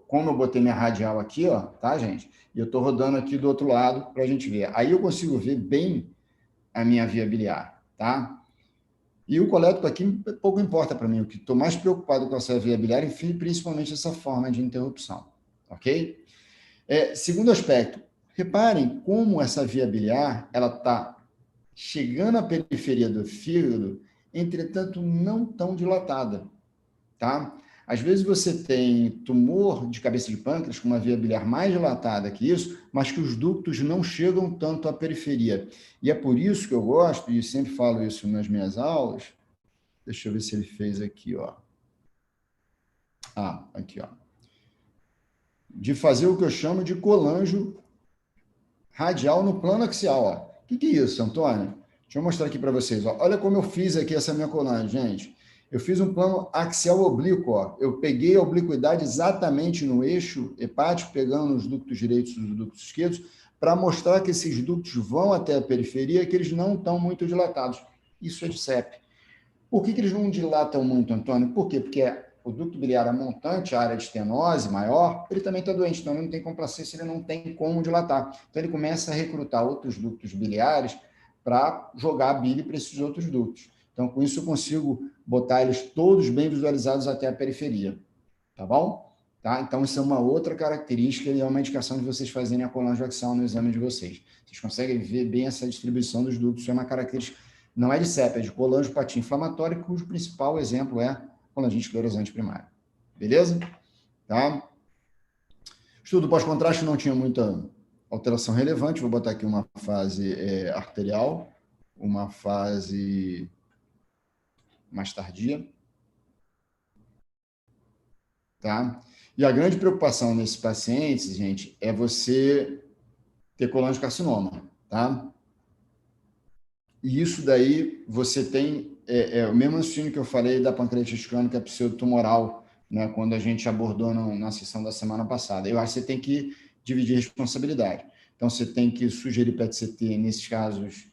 como eu botei minha radial aqui, ó, tá, gente? E eu estou rodando aqui do outro lado para a gente ver. Aí eu consigo ver bem a minha via biliar, tá? E o colético aqui pouco importa para mim. O que estou mais preocupado com essa via biliar e principalmente essa forma de interrupção, ok? Segundo aspecto, reparem como essa via biliar ela está chegando à periferia do fígado, entretanto não tão dilatada, tá? Às vezes você tem tumor de cabeça de pâncreas com uma via biliar mais dilatada que isso, mas que os ductos não chegam tanto à periferia. E é por isso que eu gosto, e sempre falo isso nas minhas aulas, deixa eu ver se ele fez aqui, ó. Aqui, ó. De fazer o que eu chamo de colanjo radial no plano axial, ó. O que é isso, Antônio? Deixa eu mostrar aqui para vocês, ó. Olha como eu fiz aqui essa minha colagem, gente. Eu fiz um plano axial oblíquo, ó. Eu peguei a obliquidade exatamente no eixo hepático, pegando os ductos direitos e os ductos esquerdos, para mostrar que esses ductos vão até a periferia, que eles não estão muito dilatados. Isso é de CEP. Por que eles não dilatam muito, Antônio? Por quê? Porque o ducto biliar montante, a área de estenose maior, ele também está doente, então ele não tem complacência, ele não tem como dilatar. Então ele começa a recrutar outros ductos biliares para jogar a bile para esses outros ductos. Então, com isso, eu consigo botar eles todos bem visualizados até a periferia. Tá bom? Tá? Então, isso é uma outra característica e é uma indicação de vocês fazerem a colanjoaxial no exame de vocês. Vocês conseguem ver bem essa distribuição dos ductos, isso é uma característica, não é de CEP, é de colangiopatia inflamatória, cujo principal exemplo é colangite esclerosante primária. Beleza? Tá? Estudo pós-contraste não tinha muita alteração relevante, vou botar aqui uma fase arterial, uma fase mais tardia. Tá? E a grande preocupação nesses pacientes, gente, é você ter colangiocarcinoma, tá? E isso daí você tem o mesmo raciocínio que eu falei da pancreatite crônica pseudotumoral, né, quando a gente abordou na sessão da semana passada. Eu acho que você tem que dividir responsabilidade. Então, você tem que sugerir PET-CT nesses casos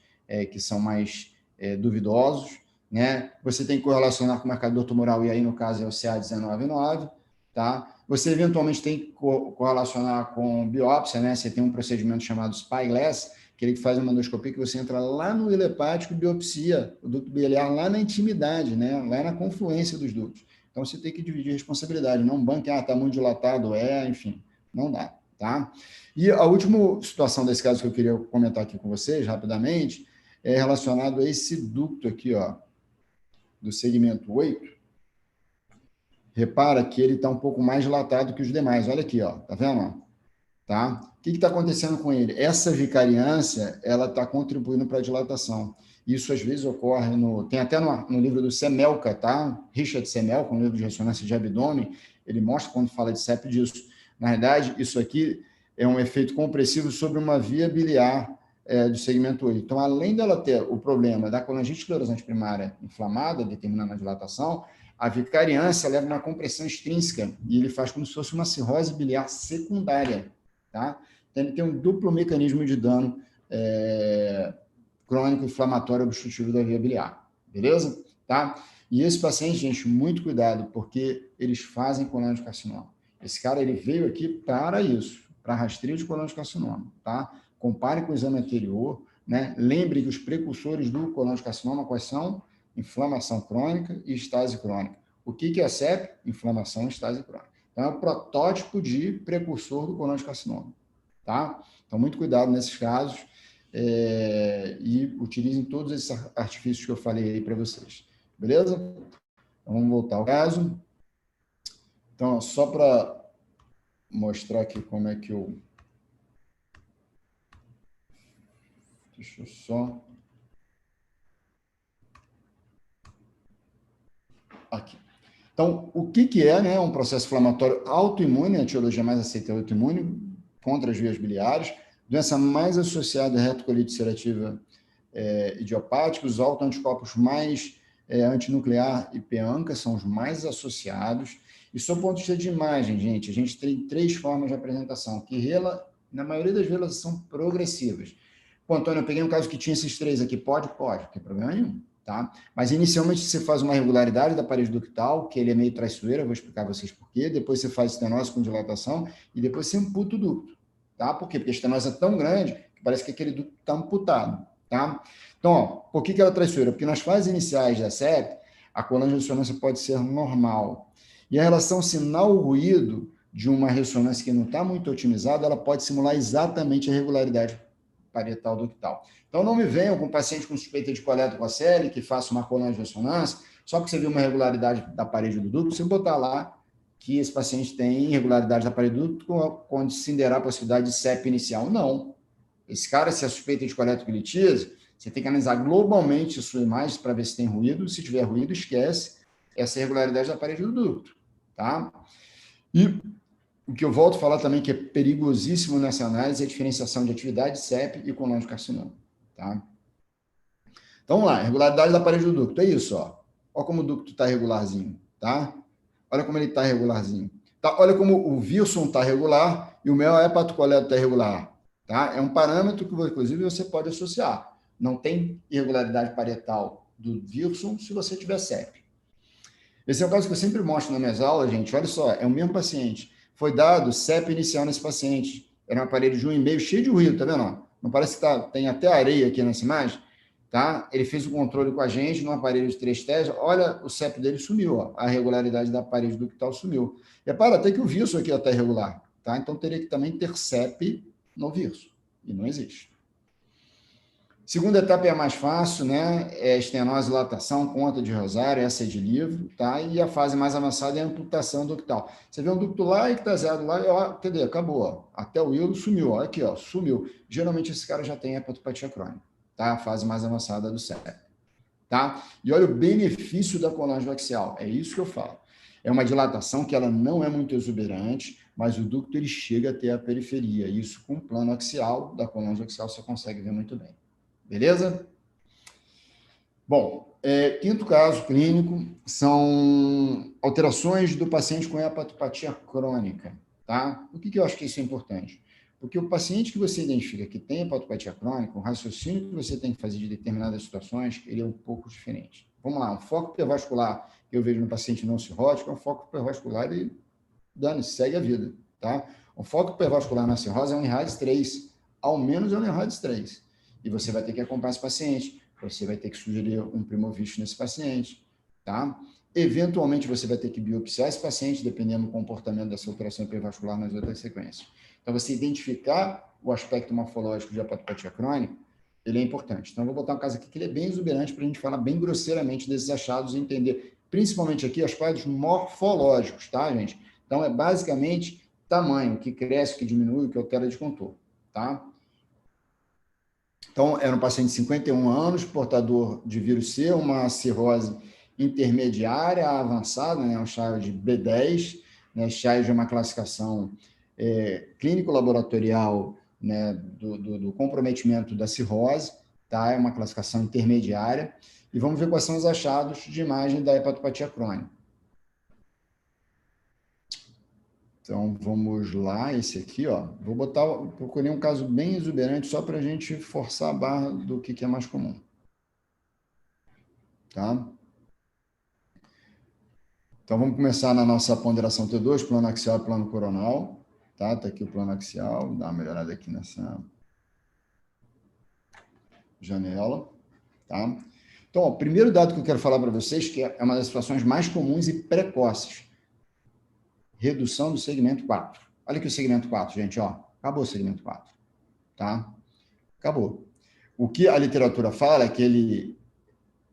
que são mais duvidosos, né? Você tem que correlacionar com o marcador tumoral, e aí, no caso, é o CA199, tá? Você, eventualmente, tem que correlacionar com biópsia, né? Você tem um procedimento chamado Spyglass, que ele faz uma endoscopia que você entra lá no hilo hepático e biopsia o ducto biliar lá na intimidade, né? Lá na confluência dos ductos. Então, você tem que dividir a responsabilidade, não banque, está muito dilatado, enfim, não dá, tá? E a última situação desse caso que eu queria comentar aqui com vocês, rapidamente, é relacionado a esse ducto aqui, ó, do segmento 8. Repara que ele está um pouco mais dilatado que os demais, olha aqui, ó, tá vendo? Tá? O que está acontecendo com ele? Essa vicariância, ela está contribuindo para a dilatação. Isso, às vezes, ocorre tem até no livro do Semelka, tá? Richard Semelka, um livro de ressonância de abdômen, ele mostra, quando fala de CEP, disso. Na verdade, isso aqui é um efeito compressivo sobre uma via biliar do segmento 8. Então, além dela ter o problema da colangite esclerosante primária inflamada, determinando a dilatação, a vicariância leva uma compressão extrínseca e ele faz como se fosse uma cirrose biliar secundária. Tá? Então, ele tem um duplo mecanismo de dano crônico inflamatório obstrutivo da via biliar, beleza? Tá? E esse paciente, gente, muito cuidado, porque eles fazem colangiocarcinoma. Esse cara, ele veio aqui para isso, para rastreio de colangiocarcinoma, tá? Compare com o exame anterior, né? Lembre que os precursores do colangiocarcinoma quais são? Inflamação crônica e estase crônica. O que é a CEP? Inflamação e estase crônica. Então, é o protótipo de precursor do colangiocarcinoma, tá? Então, muito cuidado nesses casos e utilizem todos esses artifícios que eu falei aí para vocês, beleza? Então, vamos voltar ao caso. Então, só para mostrar aqui como é que eu... Deixa eu só... Aqui. Então, o que é, né, um processo inflamatório autoimune? A etiologia mais aceita é autoimune, contra as vias biliares, doença mais associada à retocolite ulcerativa idiopática, os autoanticorpos mais antinuclear e PANCA são os mais associados. E sob o ponto de vista de imagem, gente, a gente tem 3 formas de apresentação, que na maioria das vezes são progressivas. Pô, Antônio, eu peguei um caso que tinha esses 3 aqui, pode, não tem problema nenhum. tá? Mas, inicialmente, você faz uma irregularidade da parede ductal, que ele é meio traiçoeira, vou explicar a vocês por quê. Depois você faz estenose com dilatação e depois você amputa o ducto, tá? Por quê? Porque a estenose é tão grande que parece que aquele ducto está amputado, tá? Então, ó, por que ela é traiçoeira? Porque nas fases iniciais da CEP, a colangio-ressonância pode ser normal. E a relação sinal-ruído de uma ressonância que não está muito otimizada, ela pode simular exatamente a irregularidade parietal ductal. Então, não me venham com um paciente com suspeita de coletococele, que faça uma colangio-ressonância, só porque você viu uma irregularidade da parede do ducto, você botar lá que esse paciente tem irregularidade da parede do ducto, considerar a possibilidade de CEP inicial. Não. Esse cara, se é suspeita de coletocolitíase, você tem que analisar globalmente a sua imagem para ver se tem ruído. Se tiver ruído, esquece essa irregularidade da parede do ducto, tá? E o que eu volto a falar também, que é perigosíssimo nessa análise, é a diferenciação de atividade CEP e colangiocarcinoma, tá? Então, vamos lá, regularidade da parede do ducto, é isso, ó. Olha como o ducto está regularzinho, tá? Olha como ele está regularzinho. Tá? Olha como o Wilson está regular e o meu hepatocoleto está regular, tá? É um parâmetro que, inclusive, você pode associar. Não tem irregularidade parietal do Wilson se você tiver CEP. Esse é o caso que eu sempre mostro nas minhas aulas, gente. Olha só, é o mesmo paciente. Foi dado CEP inicial nesse paciente. Era um aparelho de 1,5, cheio de ruído, tá vendo? Não parece que tem até areia aqui nessa imagem? Tá? Ele fez o controle com a gente no aparelho de 3 testes. Olha, o CEP dele sumiu, ó. A regularidade da parede ductal sumiu. Repara até que o Wilson aqui está irregular, tá? Então teria que também ter CEP no Wilson. E não existe. Segunda etapa é a mais fácil, né? É estenose, dilatação, conta de rosário, essa é de livro, tá? E a fase mais avançada é a amputação ductal. Você vê um ducto lá e que tá zero lá, e ó, cadê? Acabou, ó. Até o hilo sumiu, ó. Aqui, ó, sumiu. Geralmente esse cara já tem hepatopatia crônica, tá? A fase mais avançada do CEP, tá? E olha o benefício da colangio axial, é isso que eu falo. É uma dilatação que ela não é muito exuberante, mas o ducto ele chega até a periferia. Isso com o plano axial da colangio axial você consegue ver muito bem. Beleza? Bom, quinto caso clínico são alterações do paciente com hepatopatia crônica, tá? Por que eu acho que isso é importante? Porque o paciente que você identifica que tem hepatopatia crônica, o raciocínio que você tem que fazer de determinadas situações, ele é um pouco diferente. Vamos lá, um foco hipervascular que eu vejo no paciente não cirrótico é um foco hipervascular e dane-se, segue a vida, tá? Um foco hipervascular na cirrose é um IRADS 3, ao menos é um IRADS 3. E você vai ter que acompanhar esse paciente, você vai ter que sugerir um primovisto nesse paciente, tá? Eventualmente, você vai ter que biopsiar esse paciente, dependendo do comportamento dessa alteração hipervascular nas outras sequências. Então, você identificar o aspecto morfológico de hepatopatia crônica, ele é importante. Então, eu vou botar um caso aqui que ele é bem exuberante para a gente falar bem grosseiramente desses achados e entender, principalmente aqui, aspectos morfológicos, tá, gente? Então, é basicamente tamanho, que cresce, que diminui, que altera de contorno, tá? Então, era um paciente de 51 anos, portador de vírus C, uma cirrose intermediária avançada, né, um child B10, né, child é uma classificação clínico-laboratorial, né, do comprometimento da cirrose, tá? É uma classificação intermediária, e vamos ver quais são os achados de imagem da hepatopatia crônica. Então, vamos lá, esse aqui, ó. Procurei um caso bem exuberante só para a gente forçar a barra do que é mais comum. Tá? Então, vamos começar na nossa ponderação T2, plano axial e plano coronal. Tá aqui o plano axial, dá uma melhorada aqui nessa janela. Tá? Então, ó, o primeiro dado que eu quero falar para vocês, que é uma das situações mais comuns e precoces. Redução do segmento 4. Olha aqui o segmento 4, gente, ó. Acabou o segmento 4, tá? Acabou. O que a literatura fala é que ele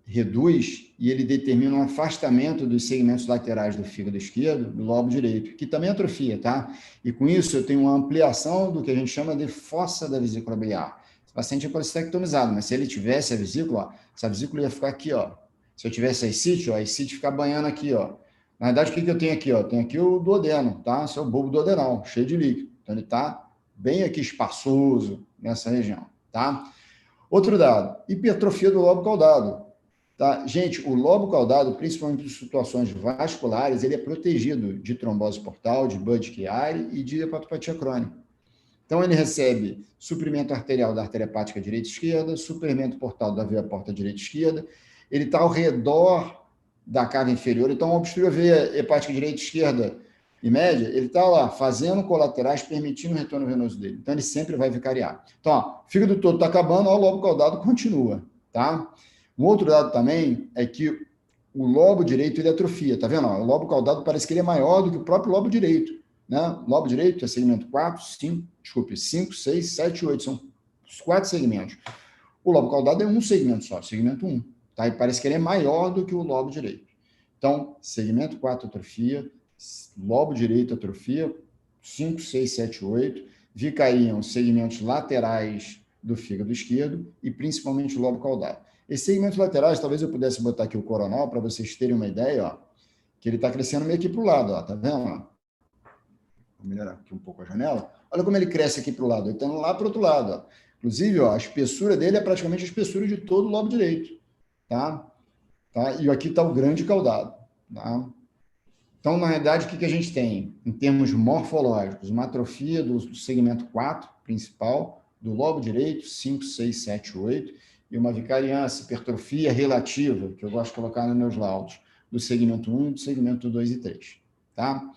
reduz e ele determina um afastamento dos segmentos laterais do fígado esquerdo, do lobo direito, que também atrofia, tá? E com isso eu tenho uma ampliação do que a gente chama de fossa da vesícula biliar. O paciente é colecistectomizado, mas se ele tivesse a vesícula, ó, essa vesícula ia ficar aqui, ó. Se eu tivesse a ascite, ó, a ascite fica banhando aqui, ó. Na verdade, o que eu tenho aqui? Ó? Tenho aqui o duodeno, tá? Esse é o bulbo duodenal, cheio de líquido. Então, ele está bem aqui espaçoso nessa região, tá? Outro dado, hipertrofia do lobo caudado. Tá? Gente, o lobo caudado, principalmente em situações vasculares, ele é protegido de trombose portal, de Budd-Chiari e de hepatopatia crônica. Então, ele recebe suprimento arterial da artéria hepática direita e esquerda, suprimento portal da veia porta direita e esquerda, ele está ao redor da cava inferior, então obstrui a veia hepática direita, esquerda e média, ele está lá fazendo colaterais, permitindo o retorno venoso dele. Então, ele sempre vai vicariar. Então, ó, o fígado todo está acabando, ó, o lobo caudado continua, tá? Um outro dado também é que o lobo direito ele atrofia, tá vendo? Ó, o lobo caudado parece que ele é maior do que o próprio lobo direito, né? Lobo direito é segmento 4, 5, desculpe, 5, 6, 7, 8, são os 4 segmentos. O lobo caudado é um segmento só, segmento 1, tá? E parece que ele é maior do que o lobo direito. Então, segmento 4 atrofia, lobo direito atrofia, 5, 6, 7, 8, vicariam os segmentos laterais do fígado esquerdo e principalmente o lobo caudado. Esses segmentos laterais, talvez eu pudesse botar aqui o coronal para vocês terem uma ideia, ó, que ele está crescendo meio aqui para o lado, ó, tá vendo? Vou melhorar aqui um pouco a janela. Olha como ele cresce aqui para o lado, ele está lá para o outro lado, ó. Inclusive, ó, a espessura dele é praticamente a espessura de todo o lobo direito, tá? E aqui está o grande caudado, tá? Então, na realidade, o que a gente tem? Em termos morfológicos, uma atrofia do segmento 4, principal, do lobo direito, 5, 6, 7, 8, e uma vicariância, hipertrofia relativa, que eu gosto de colocar nos meus laudos, do segmento 1 e do segmento 2 e 3. Tá?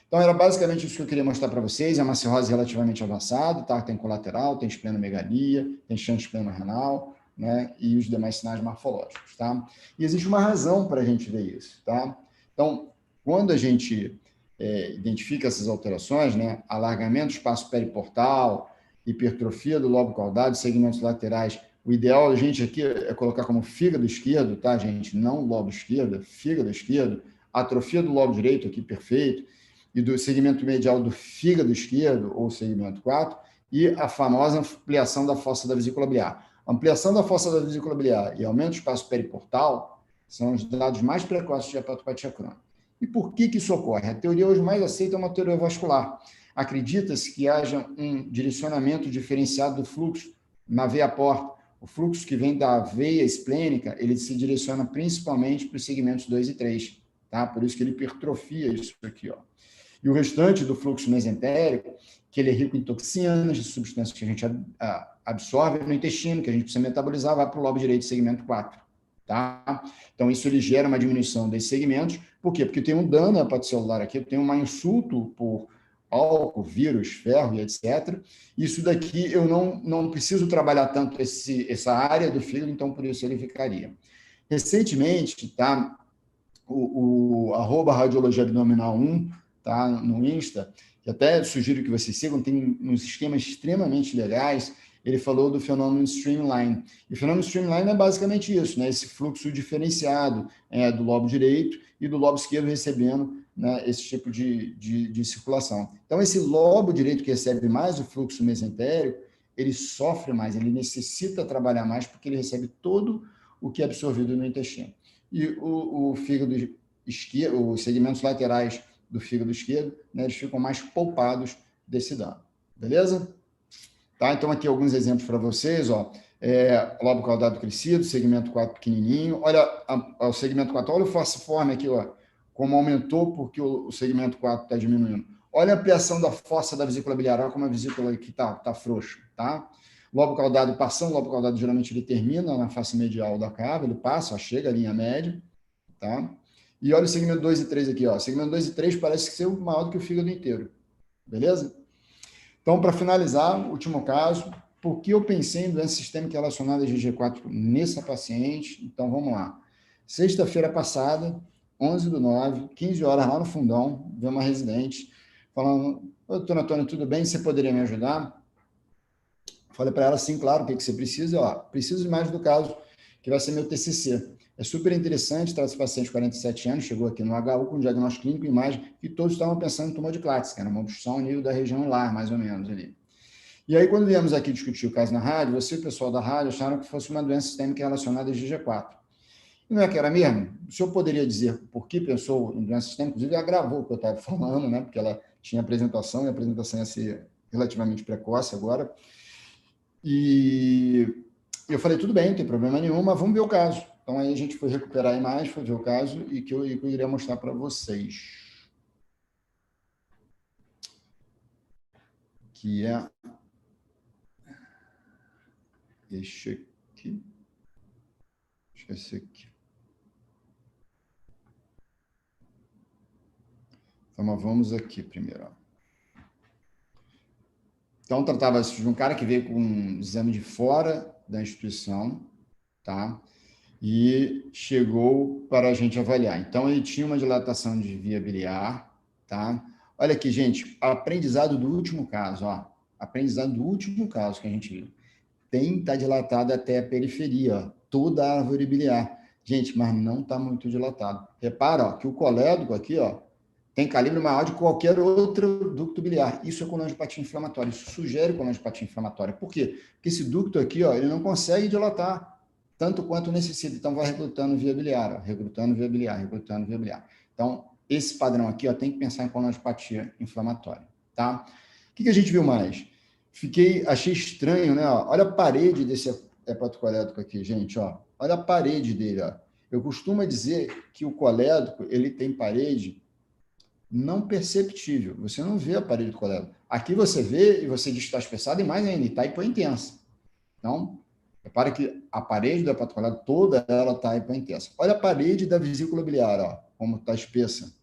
Então, era basicamente isso que eu queria mostrar para vocês. É uma cirrose relativamente avançada, tá? Tem colateral, tem esplenomegalia, tem chance espleno-renal, né? E os demais sinais morfológicos. Tá? E existe uma razão para a gente ver isso. Tá? Então, quando a gente identifica essas alterações, né, alargamento do espaço periportal, hipertrofia do lobo caudado, segmentos laterais, o ideal a gente aqui é colocar como fígado esquerdo, tá, gente? Não lobo esquerdo, fígado esquerdo, atrofia do lobo direito aqui, perfeito, e do segmento medial do fígado esquerdo, ou segmento 4, e a famosa ampliação da fossa da vesícula biliar. Ampliação da fossa da vesícula biliar e aumento do espaço periportal são os dados mais precoces de hepatopatia crônica. E por que isso ocorre? A teoria hoje mais aceita é uma teoria vascular. Acredita-se que haja um direcionamento diferenciado do fluxo na veia porta. O fluxo que vem da veia esplênica, ele se direciona principalmente para os segmentos 2 e 3, tá? Por isso que ele hipertrofia isso aqui, ó. E o restante do fluxo mesentérico, que ele é rico em toxinas, de substâncias que a gente absorve no intestino, que a gente precisa metabolizar, vai para o lobo direito, segmento 4. Tá? Então, isso ele gera uma diminuição desses segmentos. Por quê? Porque tem um dano hepatocelular aqui, tem um insulto por álcool, vírus, ferro e etc. Isso daqui eu não preciso trabalhar tanto essa área do fígado, então por isso ele ficaria. Recentemente, tá? O @radiologia abdominal 1, tá? No Insta, que até sugiro que vocês sigam, tem uns esquemas extremamente legais. Ele falou do fenômeno streamline. E o fenômeno streamline é basicamente isso, né? Esse fluxo diferenciado do lobo direito e do lobo esquerdo recebendo, né, esse tipo de circulação. Então, esse lobo direito que recebe mais o fluxo mesentérico, ele sofre mais, ele necessita trabalhar mais porque ele recebe todo o que é absorvido no intestino. E o fígado esquerdo, os segmentos laterais do fígado esquerdo, né, eles ficam mais poupados desse dano. Beleza? Tá? Então, aqui alguns exemplos para vocês. Ó. Lobo caudado crescido, segmento 4 pequenininho. Olha o segmento 4, olha o falciforme aqui, ó, como aumentou porque o segmento 4 está diminuindo. Olha a ampliação da fossa da vesícula biliar, olha como a vesícula aqui está frouxa. Tá? Lobo caudado passando, lobo caudado geralmente ele termina na face medial da cava, ele passa, ó, chega à linha média. Tá? E olha o segmento 2 e 3 aqui. Ó. Segmento 2 e 3 parece ser maior do que o fígado inteiro. Beleza? Então, para finalizar, último caso, por que eu pensei em doença sistêmica relacionada a GG4 nessa paciente? Então, vamos lá. Sexta-feira passada, 11/9, 15 horas, lá no fundão, veio uma residente falando, doutora Antônio, tudo bem? Você poderia me ajudar? Falei para ela, sim, claro, o que você precisa? Ó, preciso de mais do caso, que vai ser meu TCC. É super interessante, trata esse paciente de 47 anos, chegou aqui no HU com diagnóstico clínico e imagem, e todos estavam pensando em tumor de Clats, que era uma obstrução a nível da região hilar, mais ou menos ali. E aí, quando viemos aqui discutir o caso na rádio, você e o pessoal da rádio acharam que fosse uma doença sistêmica relacionada a GG4. E não é que era mesmo? O senhor poderia dizer por que pensou em doença sistêmica? Inclusive, ela gravou o que eu estava falando, né? Porque ela tinha apresentação, e a apresentação ia ser relativamente precoce agora. E eu falei, tudo bem, não tem problema nenhum, mas vamos ver o caso. Então, aí a gente foi recuperar a imagem, foi ver o caso e que eu iria mostrar para vocês. Que é este aqui. Acho que é esse aqui. Então, vamos aqui primeiro. Então, tratava-se de um cara que veio com um exame de fora da instituição, tá? E chegou para a gente avaliar. Então, ele tinha uma dilatação de via biliar, tá? Olha aqui, gente, aprendizado do último caso, ó. Aprendizado do último caso que a gente viu. Está dilatado até a periferia, ó, toda a árvore biliar. Gente, mas não está muito dilatado. Repara, ó, que o colédoco aqui, ó, tem calibre maior de qualquer outro ducto biliar. Isso é colangiopatia inflamatória. Isso sugere colangiopatia inflamatória. Por quê? Porque esse ducto aqui, ó, ele não consegue dilatar tanto quanto necessita. Então, vai recrutando via biliar, ó, recrutando via biliar, recrutando via biliar. Então, esse padrão aqui, ó, tem que pensar em colangiopatia inflamatória, tá? O que a gente viu mais? Achei estranho, né? Ó, olha a parede desse hepatocolédoco aqui, gente, ó. Olha a parede dele, ó. Eu costumo dizer que o colédoco, ele tem parede não perceptível. Você não vê a parede do colédoco. Aqui você vê e você diz que está espessado e mais ainda, está hipointensa. Então, repara que a parede do hepatocolédoco, toda ela está hipointensa. Olha a parede da vesícula biliar, ó, como está espessa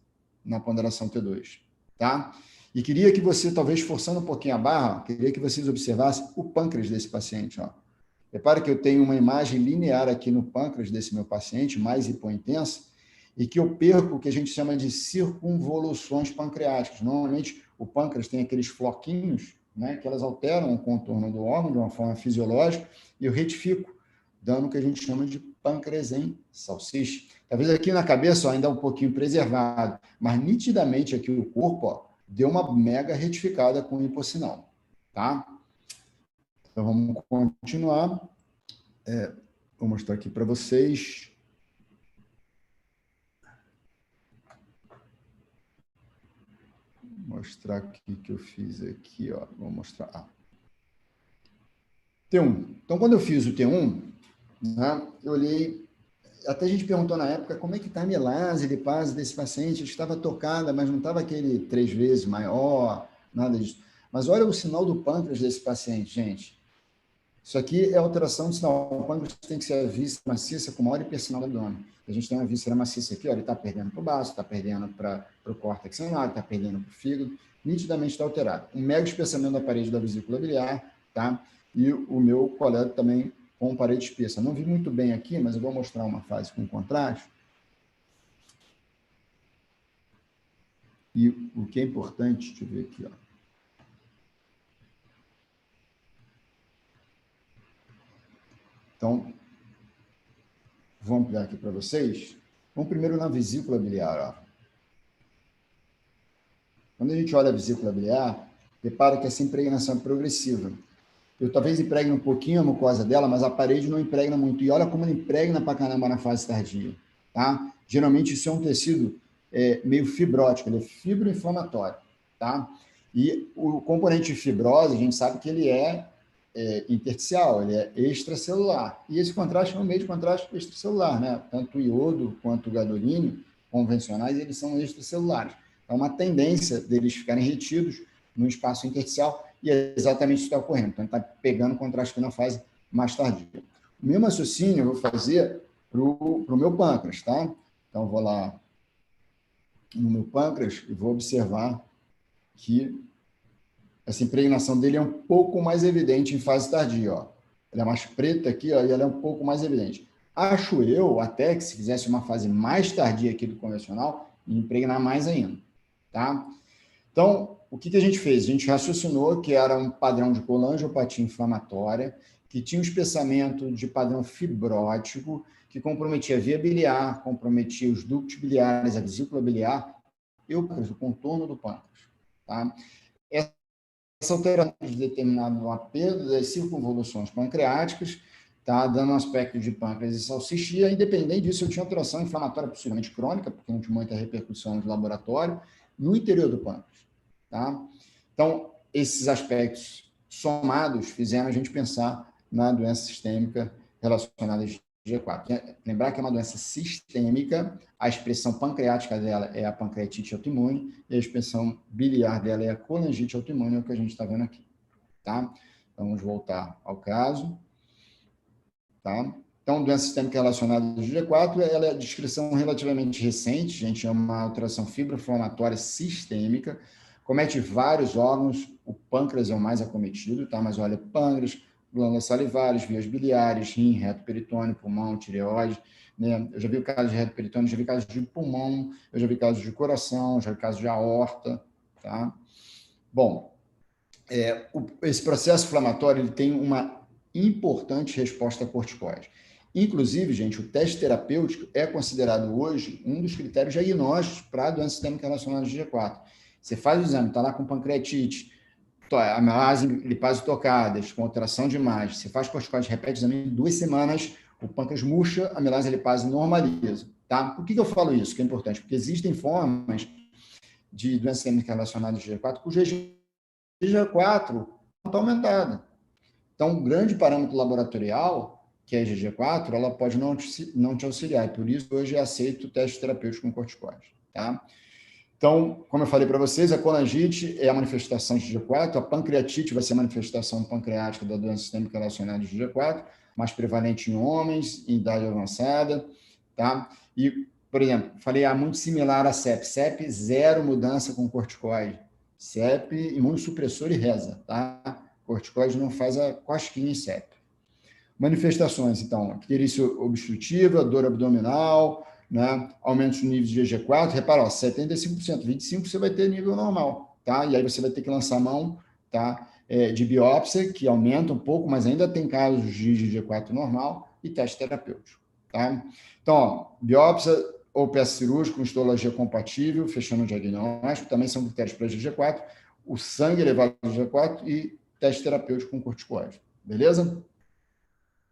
na ponderação T2, tá? E queria que você, talvez forçando um pouquinho a barra, queria que vocês observassem o pâncreas desse paciente, ó. Repara que eu tenho uma imagem linear aqui no pâncreas desse meu paciente, mais hipointensa, e que eu perco o que a gente chama de circunvoluções pancreáticas. Normalmente, o pâncreas tem aqueles floquinhos, né, que elas alteram o contorno do órgão de uma forma fisiológica, e eu retifico, dando o que a gente chama de pâncreas em salsicha. Talvez aqui na cabeça ó, ainda um pouquinho preservado, mas nitidamente aqui o corpo ó, deu uma mega retificada com o hipossinal, tá? Então, vamos continuar. Vou mostrar aqui para vocês. Vou mostrar aqui que eu fiz aqui, ó. Vou mostrar. T1. Então, quando eu fiz o T1, né, eu olhei. Até a gente perguntou na época como é que está a mielase, lipase desse paciente. Estava tocada, mas não estava aquele 3 vezes maior, nada disso. Mas olha o sinal do pâncreas desse paciente, gente. Isso aqui é alteração de sinal. O pâncreas tem que ser a víscera maciça com maior hipersinal do abdômen. A gente tem uma víscera maciça aqui, ó, ele está perdendo para o baço, está perdendo para o córtex anular, está perdendo para o fígado, nitidamente está alterado. Um mega espessamento da parede da vesícula biliar, tá? E o meu colédoco também com parede espessa. Não vi muito bem aqui, mas eu vou mostrar uma fase com contraste. E o que é importante, deixa eu ver aqui, ó. Então, vou ampliar aqui para vocês. Vamos primeiro na vesícula biliar, ó. Quando a gente olha a vesícula biliar, repara que essa impregnação é progressiva. Eu talvez impregne um pouquinho a mucosa dela, mas a parede não impregna muito. E olha como ela impregna para caramba na fase tardia, tá? Geralmente isso é um tecido meio fibrótico, ele é fibroinflamatório, tá? E o componente de fibrose, a gente sabe que ele é intersticial, ele é extracelular. E esse contraste é um meio de contraste extracelular, né? Tanto o iodo quanto o gadolínio convencionais, eles são extracelulares. É uma tendência deles ficarem retidos no espaço intersticial e é exatamente isso que está ocorrendo. Então, está pegando contraste na fase mais tardia. O mesmo raciocínio eu vou fazer para o meu pâncreas, tá? Então, vou lá no meu pâncreas e vou observar que essa impregnação dele é um pouco mais evidente em fase tardia, ó. Ela é mais preta aqui, ó, e ela é um pouco mais evidente. Acho eu, até que se fizesse uma fase mais tardia aqui do convencional, ia impregnar mais ainda, tá? Então, o que a gente fez? A gente raciocinou que era um padrão de colangiopatia inflamatória, que tinha um espessamento de padrão fibrótico, que comprometia a via biliar, comprometia os ductos biliares, a vesícula biliar e o contorno do pâncreas, tá? Essa alteração de determinado apelo das circunvoluções pancreáticas, tá dando um aspecto de pâncreas e salsicha, e independente disso, eu tinha alteração inflamatória possivelmente crônica, porque não tinha muita repercussão de laboratório, no interior do pâncreas, tá? Então, esses aspectos somados fizeram a gente pensar na doença sistêmica relacionada a G4. Lembrar que é uma doença sistêmica, a expressão pancreática dela é a pancreatite autoimune, e a expressão biliar dela é a colangite autoimune, é o que a gente está vendo aqui, tá? Vamos voltar ao caso, tá? Então, doença sistêmica relacionada ao GG4, ela é descrição relativamente recente, gente, é uma alteração fibroinflamatória sistêmica, comete vários órgãos, o pâncreas é o mais acometido, tá? Mas olha, pâncreas, glândulas salivares, vias biliares, rim, reto peritônio, pulmão, tireoide, né? Eu já vi casos de reto peritônio, já vi casos de pulmão, eu já vi casos de coração, já vi casos de aorta, tá? Bom, esse processo inflamatório ele tem uma importante resposta a corticoide. Inclusive, gente, o teste terapêutico é considerado hoje um dos critérios diagnósticos para a doença sistêmica relacionada ao GG4. Você faz o exame, está lá com pancreatite, amilase lipase tocadas, com alteração de imagem, você faz corticoide, repete o exame em 2 semanas, o pâncreas murcha, a amilase lipase normaliza. Tá? Por que eu falo isso? Que é importante? Porque existem formas de doença sistêmica relacionada ao GG4 cujo GG4 está aumentada. Então, um grande parâmetro laboratorial, que é a GG4, ela pode não te auxiliar, e por isso hoje é aceito o teste terapêutico com corticoide. Tá? Então, como eu falei para vocês, a colangite é a manifestação de GG4, a pancreatite vai ser a manifestação pancreática da doença sistêmica relacionada ao GG4, mais prevalente em homens, em idade avançada, tá? E, por exemplo, falei, muito similar a CEP. CEP, zero mudança com corticoide. CEP, imunossupressor e reza, tá? Corticoide não faz a cosquinha em CEP. Manifestações, então, icterícia obstrutiva, dor abdominal, né? Aumento dos níveis de GG4, repara, ó, 75%, 25% você vai ter nível normal, tá? E aí você vai ter que lançar mão, tá? De biópsia, que aumenta um pouco, mas ainda tem casos de GG4 normal, e teste terapêutico, tá? Então, ó, biópsia ou peça cirúrgica com histologia compatível, fechando o diagnóstico, também são critérios para GG4, o sangue elevado de GG4 e teste terapêutico com corticoide, beleza?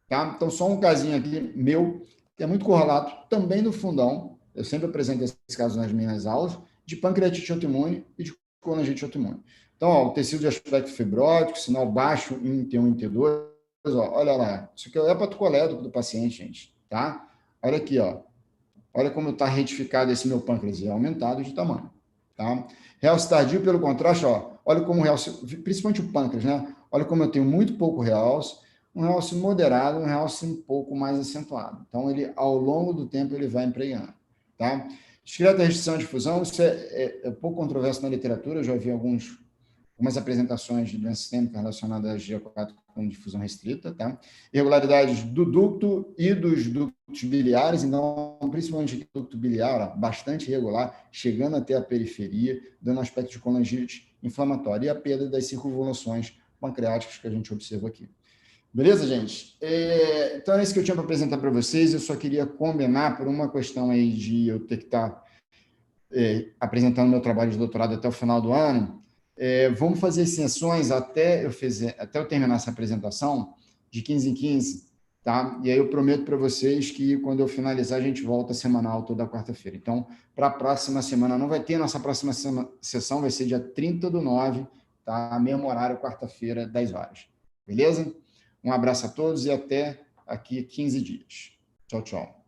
Tá? Então, só um casinho aqui meu, que é muito correlato, também no fundão, eu sempre apresento esse caso nas minhas aulas, de pancreatite autoimune e de colangite autoimune. Então, ó, o tecido de aspecto fibrótico, sinal baixo em T1 e T2, ó, olha lá, isso aqui é o hepatocolédrico do paciente, gente, tá? Olha aqui, ó, olha como está retificado esse meu pâncreas, é aumentado de tamanho, tá? Realce tardio, pelo contraste, ó, olha como o realce, principalmente o pâncreas, né? Olha como eu tenho muito pouco realce, um realce moderado, um realce um pouco mais acentuado. Então, ele, ao longo do tempo, ele vai empregando, tá? Discreta restrição de difusão, isso é pouco controverso na literatura, eu já vi algumas apresentações de doença sistêmica relacionada a GG4 com difusão restrita, tá? Irregularidades do ducto e dos ductos biliares, então, principalmente o ducto biliar, ó, bastante irregular, chegando até a periferia, dando aspecto de colangite inflamatória, e a perda das circunvoluções pancreáticas que a gente observa aqui. Beleza, gente? Então, é isso que eu tinha para apresentar para vocês. Eu só queria combinar por uma questão aí de eu ter que estar apresentando meu trabalho de doutorado até o final do ano. Vamos fazer sessões até eu terminar essa apresentação, de 15 em 15, tá? E aí eu prometo para vocês que quando eu finalizar, a gente volta semanal toda quarta-feira. Então, para a próxima semana, não vai ter, nossa próxima sessão vai ser dia 30/9, tá? Mesmo horário, quarta-feira, 10 horas. Beleza? Um abraço a todos e até aqui 15 dias. Tchau, tchau.